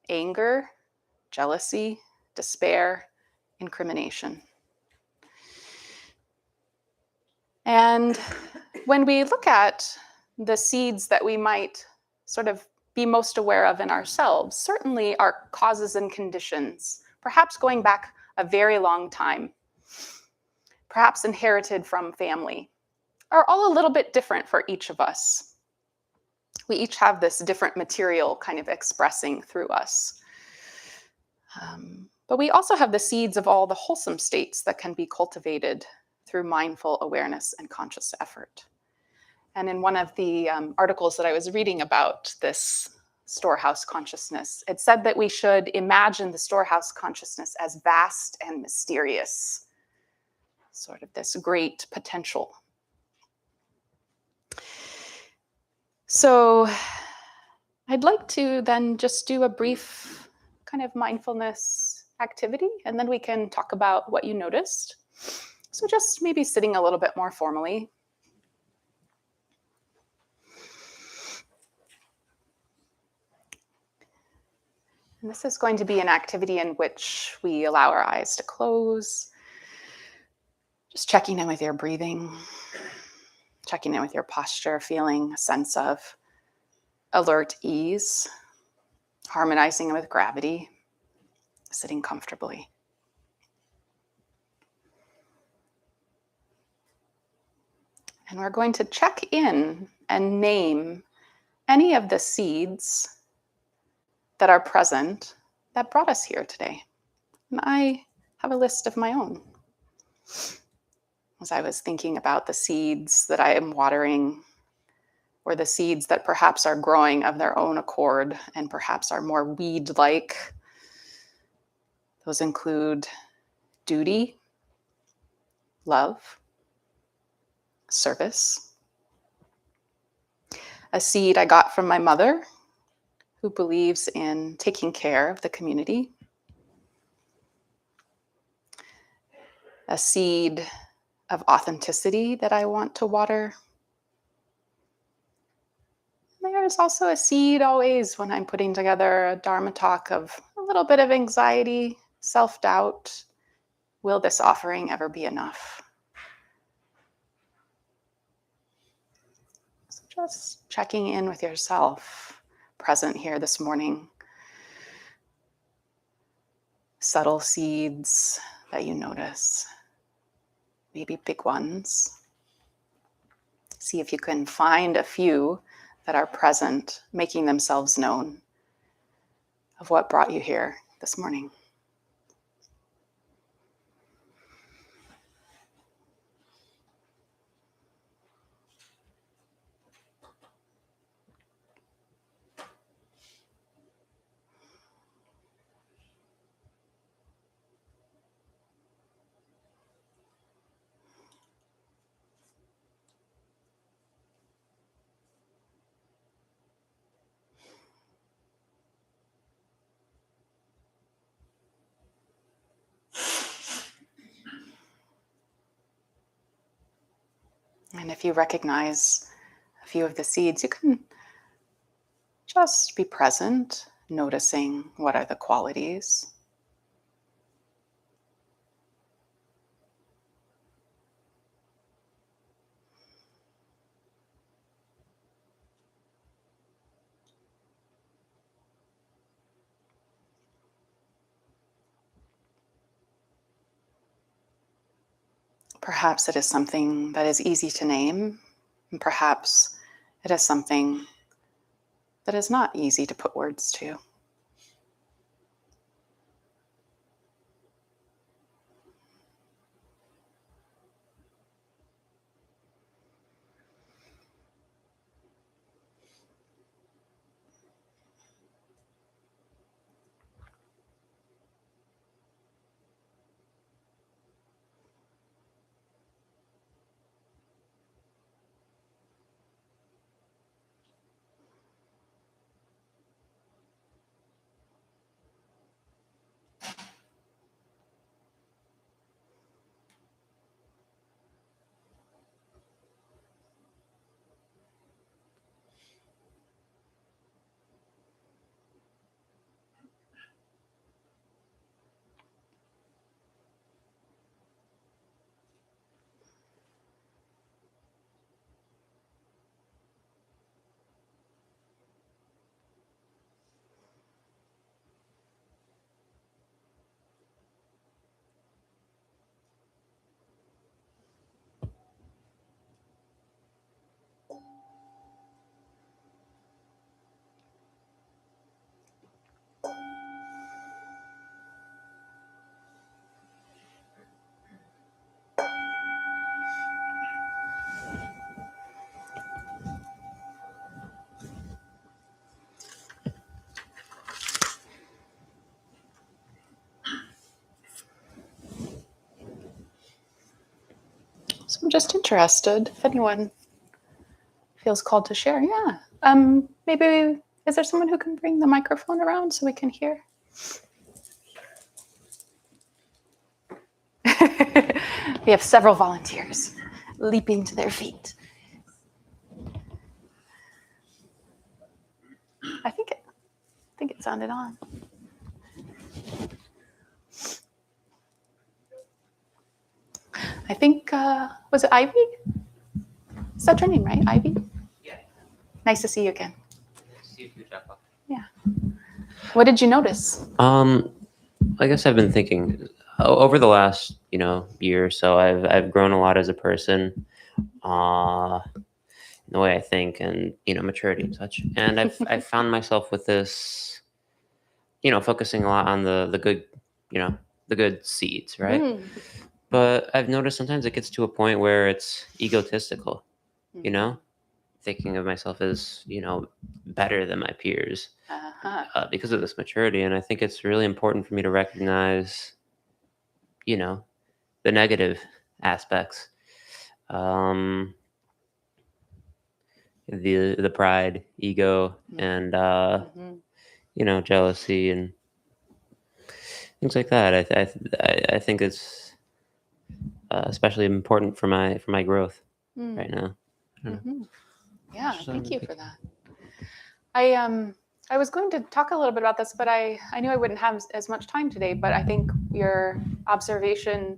anger, jealousy, despair, incrimination. And when we look at the seeds that we might sort of be most aware of in ourselves, certainly our causes and conditions, perhaps going back a very long time, perhaps inherited from family, are all a little bit different for each of us. We each have this different material kind of expressing through us. But we also have the seeds of all the wholesome states that can be cultivated through mindful awareness and conscious effort. And in one of the articles that I was reading about this storehouse consciousness, it said that we should imagine the storehouse consciousness as vast and mysterious, sort of this great potential. So I'd like to then just do a brief kind of mindfulness activity, and then we can talk about what you noticed. So just maybe sitting a little bit more formally. And this is going to be an activity in which we allow our eyes to close. Just checking in with your breathing, checking in with your posture, feeling a sense of alert ease, harmonizing with gravity, sitting comfortably. And we're going to check in and name any of the seeds that are present that brought us here today. And I have a list of my own. As I was thinking about the seeds that I am watering, or the seeds that perhaps are growing of their own accord and perhaps are more weed-like, those include duty, love, service. A seed I got from my mother, who believes in taking care of the community. A seed of authenticity that I want to water. There's also a seed always when I'm putting together a Dharma talk of a little bit of anxiety, self-doubt. Will this offering ever be enough? So just checking in with yourself, present here this morning. Subtle seeds that you notice, maybe big ones. See if you can find a few that are present, making themselves known of what brought you here this morning. And if you recognize a few of the seeds, you can just be present, noticing what are the qualities. Perhaps it is something that is easy to name, and perhaps it is something that is not easy to put words to. So I'm just interested if anyone feels called to share. Yeah. Maybe, is there someone who can bring the microphone around so we can hear? We have several volunteers leaping to their feet. I think it sounded on. I think, was it Ivy? Is that your name, right? Ivy? Yeah. Nice to see you again. See you too, Jacqueline. Yeah. What did you notice? I guess I've been thinking over the last, year or so, I've grown a lot as a person, in the way I think and, maturity and such. And I've found myself with this, focusing a lot on the good, the good seeds, right? Mm. But I've noticed sometimes it gets to a point where it's egotistical, thinking of myself as, better than my peers because of this maturity. And I think it's really important for me to recognize, the negative aspects, the pride, ego, and, jealousy and things like that. I think it's especially important for my growth Mm. right now. Mhm. Yeah, Just, thank you pick- for that. I was going to talk a little bit about this, but I knew I wouldn't have as much time today. But I think your observation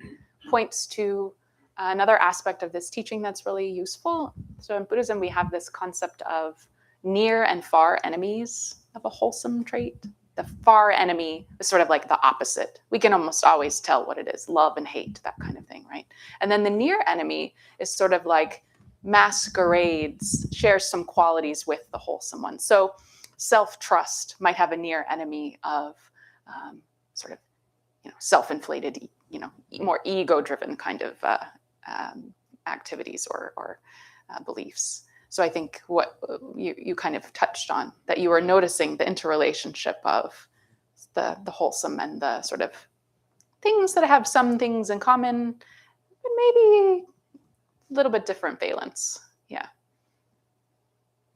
points to another aspect of this teaching that's really useful. So in Buddhism, we have this concept of near and far enemies of a wholesome trait. The far enemy is sort of like the opposite. We can almost always tell what it is, love and hate, that kind of thing, right? And then the near enemy is sort of like masquerades, shares some qualities with the wholesome one. So self-trust might have a near enemy of sort of, self-inflated, more ego-driven kind of activities or beliefs. So I think what you kind of touched on, that you were noticing the interrelationship of the wholesome and the sort of things that have some things in common, but maybe a little bit different valence. Yeah.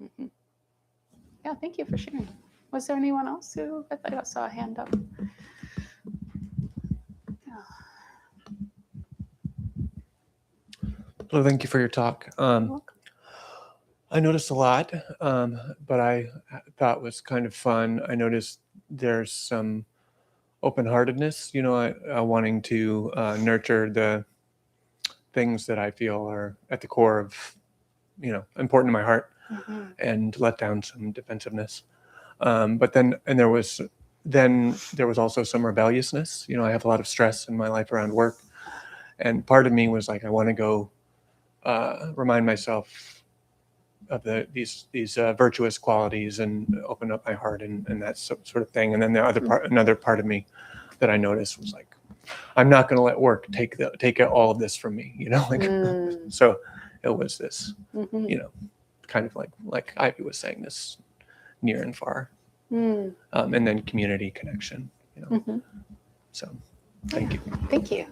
Mm-hmm. Yeah, thank you for sharing. Was there anyone else who, I thought I saw a hand up? Well, thank you for your talk. I noticed a lot, but I thought was kind of fun. I noticed there's some open-heartedness, wanting to nurture the things that I feel are at the core of, important to my heart, and let down some defensiveness. But then there was also some rebelliousness. I have a lot of stress in my life around work, and part of me was like, I want to go remind myself of these virtuous qualities and open up my heart and that sort of thing. And then another part of me that I noticed was like, I'm not going to let work take all of this from me, So it was this, kind of like Ivy was saying, this near and far, and then community connection, So thank you. Thank you.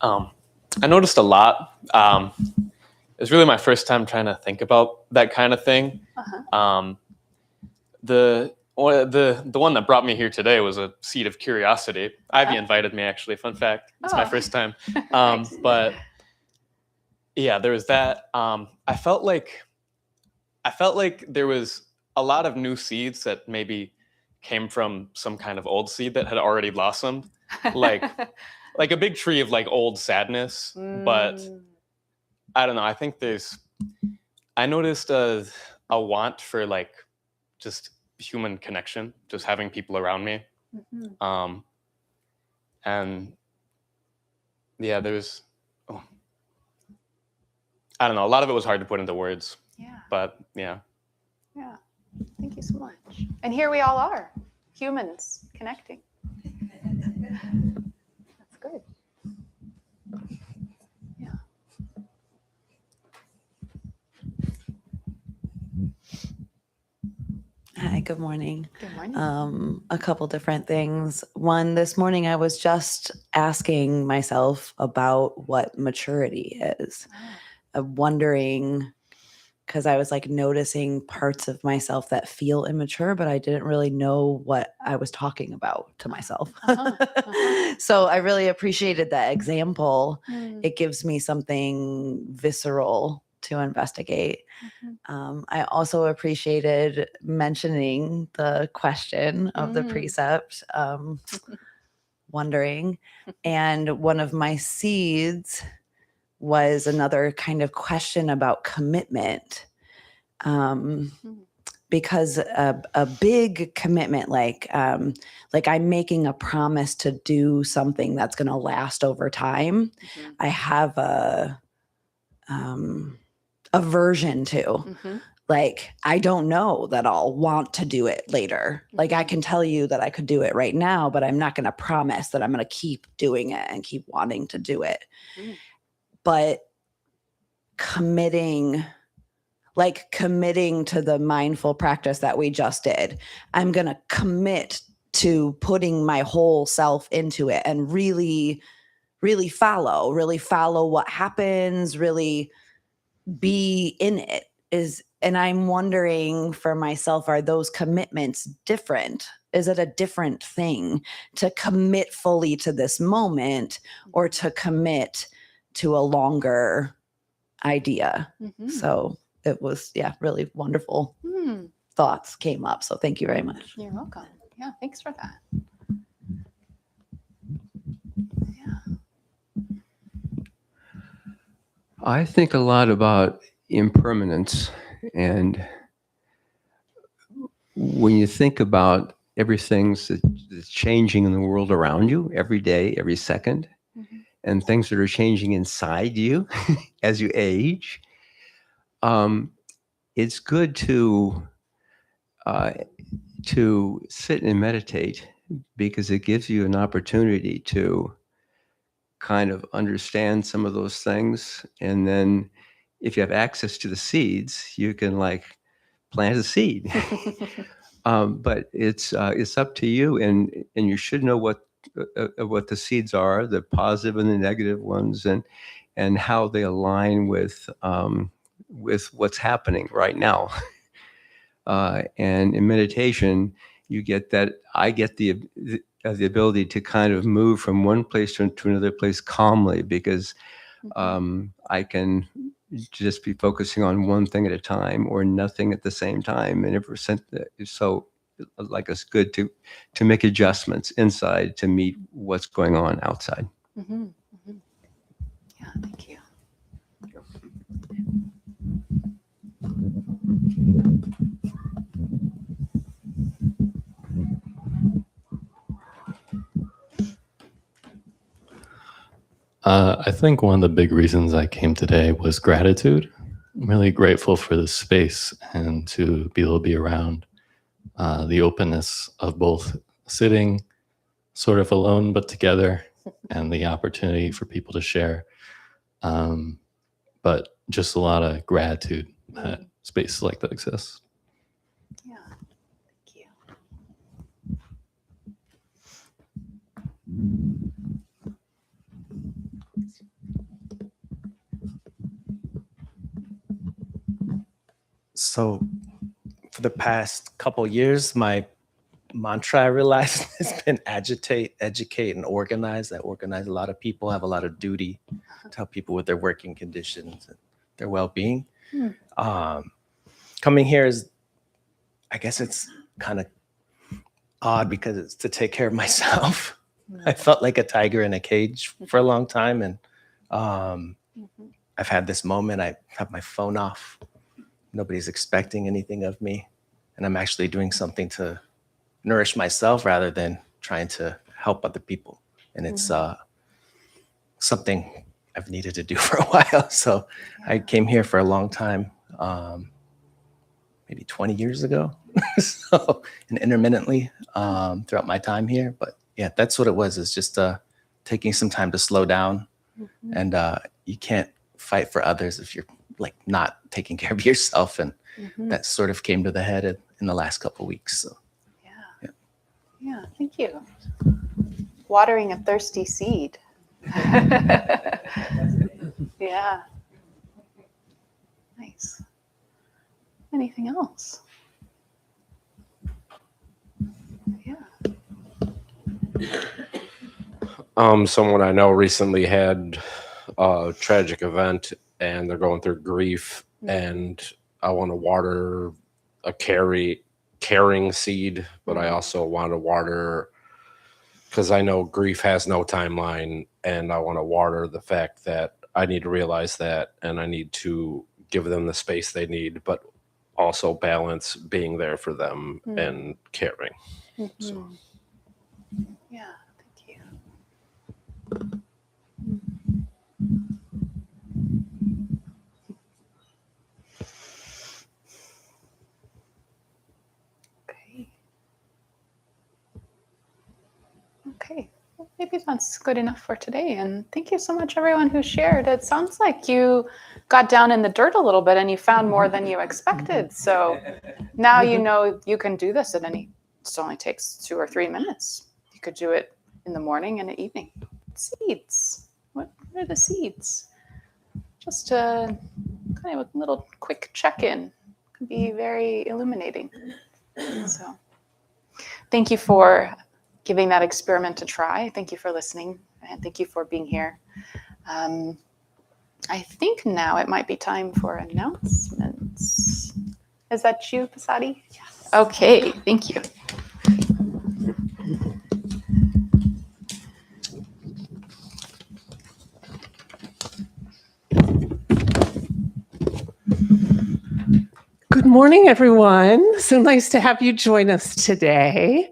I noticed a lot. It was really my first time trying to think about that kind of thing. The one that brought me here today was a seed of curiosity. Ivy invited me, actually. Fun fact. It's my first time. But yeah, there was that. I felt like there was a lot of new seeds that maybe came from some kind of old seed that had already blossomed. Like a big tree of like old sadness, but I don't know. I think I noticed a want for like just human connection, just having people around me. And yeah, I don't know. A lot of it was hard to put into words. Yeah. But yeah. Yeah. Thank you so much. And here we all are, humans connecting. That's good. Yeah. Hi, good morning. Good morning. A couple different things. One, this morning I was just asking myself about what maturity is. Wondering, because I was like noticing parts of myself that feel immature, but I didn't really know what I was talking about to myself. So I really appreciated that example. It gives me something visceral to investigate. I also appreciated mentioning the question of the precept, wondering. And one of my seeds was another kind of question about commitment. Because a big commitment, like I'm making a promise to do something that's going to last over time, I have a aversion to. Like, I don't know that I'll want to do it later. Like, I can tell you that I could do it right now, but I'm not going to promise that I'm going to keep doing it and keep wanting to do it. But committing to the mindful practice that we just did, I'm going to commit to putting my whole self into it and really, really follow what happens, really be in it. and I'm wondering for myself, are those commitments different? Is it a different thing to commit fully to this moment or to commit to a longer idea? So it was, really wonderful thoughts came up. So thank you very much. You're welcome. Yeah, thanks for that. I think a lot about impermanence, and when you think about everything that's changing in the world around you every day, every second, and things that are changing inside you as you age, it's good to sit and meditate, because it gives you an opportunity to kind of understand some of those things. And then if you have access to the seeds, you can like plant a seed. But it's up to you, and you should know what the seeds are, the positive and the negative ones, and how they align with what's happening right now. And in meditation, you get that. I get the ability to kind of move from one place to another place calmly, because I can just be focusing on one thing at a time or nothing at the same time. And so like it's good to make adjustments inside to meet what's going on outside. Yeah, thank you. I think one of the big reasons I came today was gratitude. I'm really grateful for this space and to be able to be around the openness of both sitting sort of alone but together, and the opportunity for people to share. But just a lot of gratitude that spaces like that exist. Yeah, thank you. So for the past couple years, my mantra I realized has been agitate, educate, and organize. I organize a lot of people, have a lot of duty to help people with their working conditions and their well-being. Coming here is, I guess it's kind of odd because it's to take care of myself. I felt like a tiger in a cage for a long time. And I've had this moment, I have my phone off. Nobody's expecting anything of me. And I'm actually doing something to nourish myself rather than trying to help other people. And it's something I've needed to do for a while. So I came here for a long time, maybe 20 years ago. So, and intermittently throughout my time here. But yeah, that's what it was. It's just taking some time to slow down. And you can't fight for others if you're like not taking care of yourself. And that sort of came to the head in the last couple of weeks. So yeah, thank you. Watering a thirsty seed. Yeah. Nice. Anything else? Someone I know recently had a tragic event and they're going through grief, and I want to water a caring seed, but I also want to water, because I know grief has no timeline, and I want to water the fact that I need to realize that, and I need to give them the space they need, but also balance being there for them and caring. So. Yeah, thank you. Okay, well, maybe that's good enough for today. And thank you so much, everyone who shared. It sounds like you got down in the dirt a little bit and you found more than you expected. So now you know you can do this at it only takes 2 or 3 minutes. You could do it in the morning and the evening. Seeds. What are the seeds? Just to kind of a little quick check-in. Can be very illuminating. So thank you for giving that experiment a try. Thank you for listening, and thank you for being here. I think now it might be time for announcements. Is that you, Pasadi? Yes. Okay, thank you. Good morning, everyone. So nice to have you join us today.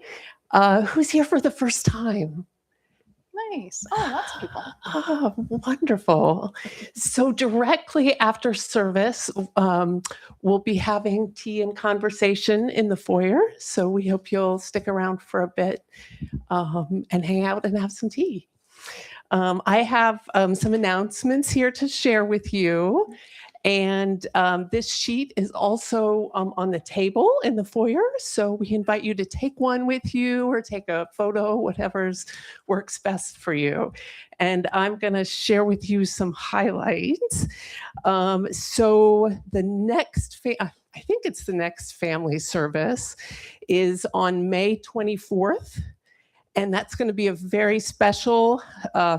Who's here for the first time? Nice. Oh, lots of people. Oh, wonderful. So directly after service, we'll be having tea and conversation in the foyer. So we hope you'll stick around for a bit and hang out and have some tea. I have some announcements here to share with you. And this sheet is also on the table in the foyer. So we invite you to take one with you or take a photo, whatever's works best for you. And I'm going to share with you some highlights. So the next, I think it's the next family service is on May 24th. And that's going to be a very special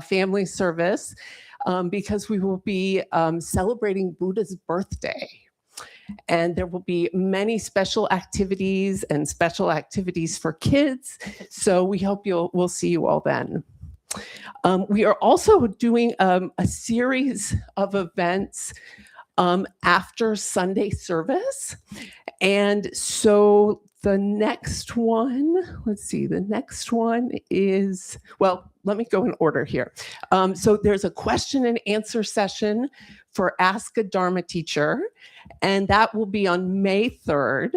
family service. Because we will be celebrating Buddha's birthday. And there will be many special activities and special activities for kids. So we hope we'll see you all then. We are also doing a series of events after Sunday service. And so the next one, let's see, the next one is, well, let me go in order here. So there's a question and answer session for Ask a Dharma Teacher, and that will be on May 3rd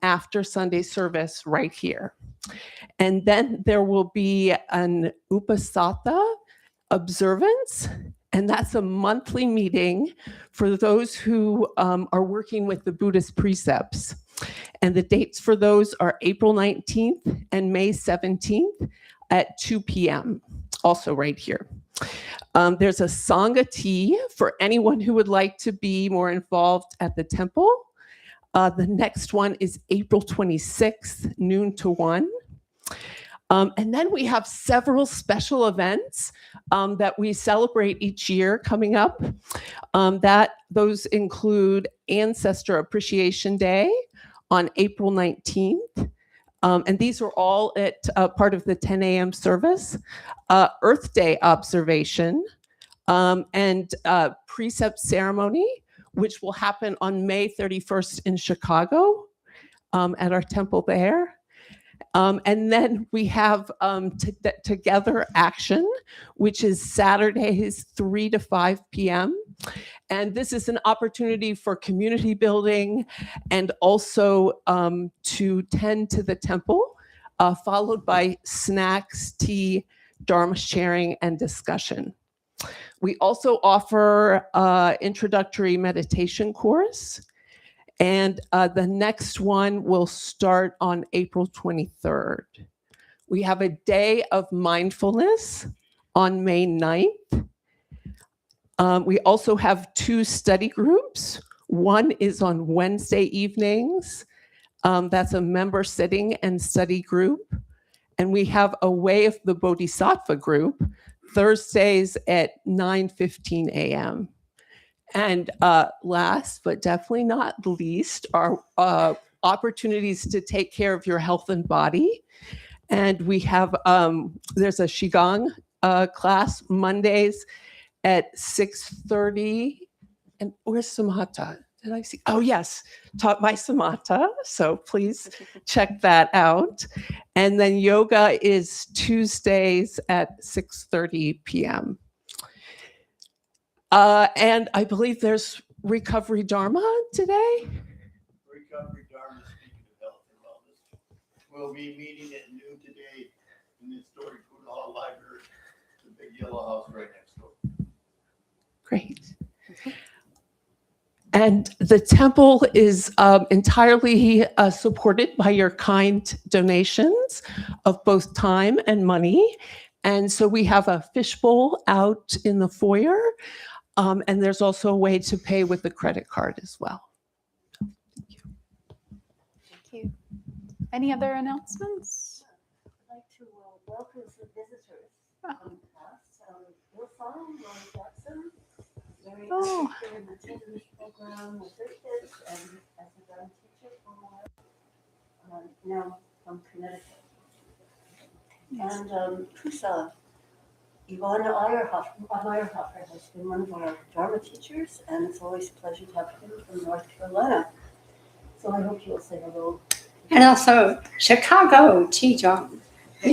after Sunday service right here. And then there will be an Upasatha observance, and that's a monthly meeting for those who are working with the Buddhist precepts. And the dates for those are April 19th and May 17th at 2 p.m., also right here. There's a Sangha tea for anyone who would like to be more involved at the temple. The next one is April 26th, noon to 1. And then we have several special events that we celebrate each year coming up. Those include Ancestor Appreciation Day on April 19th. And these are all at part of the 10 a.m. service. Earth Day observation and precept ceremony, which will happen on May 31st in Chicago at our temple there. And then we have Together Action, which is Saturdays 3 to 5 p.m. And this is an opportunity for community building and also to tend to the temple, followed by snacks, tea, Dharma sharing, and discussion. We also offer introductory meditation course. And the next one will start on April 23rd. We have a day of mindfulness on May 9th. We also have 2 study groups. One is on Wednesday evenings. That's a member sitting and study group. And we have a Way of the Bodhisattva group, Thursdays at 9:15 a.m. And last, but definitely not least, are opportunities to take care of your health and body. And we have, there's a Qigong class Mondays at 6:30. And where's Samatha? Did I see? Oh, yes, taught by Samatha. So please check that out. And then yoga is Tuesdays at 6:30 p.m. And I believe there's Recovery Dharma today. Recovery Dharma, speaking of health and wellness, we'll be meeting at noon today in the historic Buddha Hall Library, the big yellow house right next door. Great. And the temple is entirely supported by your kind donations of both time and money. And so we have a fishbowl out in the foyer. And there's also a way to pay with a credit card as well. Thank you. Any other announcements? I'd like to welcome some visitors from the past. Hillsong, Lauren Jackson, very active in the children's program with her kids and as a drum teacher for a while, now from Connecticut. And Kusa, Yvonne Meyerhofer has been one of our drama teachers, and it's always a pleasure to have him from North Carolina. So I hope you'll say hello. And also Chicago, Chi-Jung. He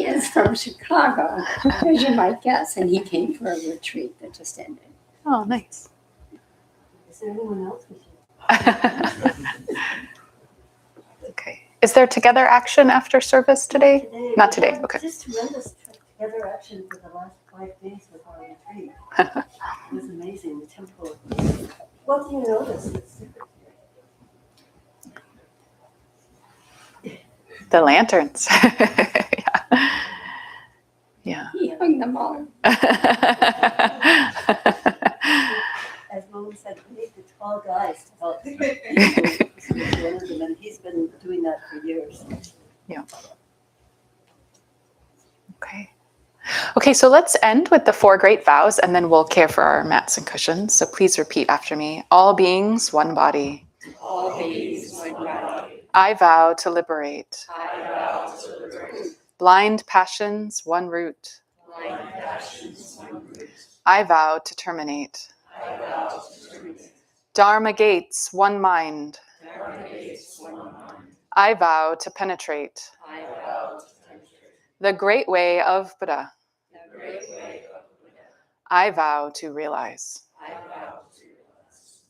is from Chicago, as you might guess, and he came for a retreat that just ended. Oh, nice. Is there anyone else we should? Okay. Is there together action after service today? Not today. Okay. Just tremendous together action for the last 5 days with our retreat. It was amazing. The temple. What do you notice? The lanterns. Yeah. He hung them all. As Mom said, we need the tall guys to help. And he's been doing that for years. Yeah. Okay. Okay, so let's end with the 4 great vows and then we'll care for our mats and cushions. So please repeat after me. All beings, one body. All beings, one body. I vow to liberate. I vow to liberate. Blind passions, one root. Blind passions, one root. I vow to terminate. I vow to terminate. Dharma gates, one mind. Dharma gates, one mind. I vow to penetrate. I vow to penetrate. The great way of Buddha. The great way of Buddha. I vow to realize. I vow to realize.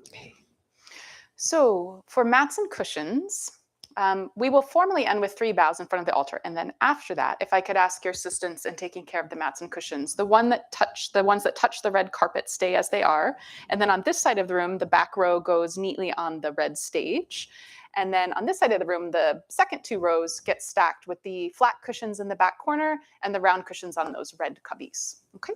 Okay. So for mats and cushions, we will formally end with 3 bows in front of the altar. And then after that, if I could ask your assistance in taking care of the mats and cushions, the ones that touch the red carpet stay as they are. And then on this side of the room, the back row goes neatly on the red stage. And then on this side of the room, the second 2 rows get stacked with the flat cushions in the back corner and the round cushions on those red cubbies. Okay.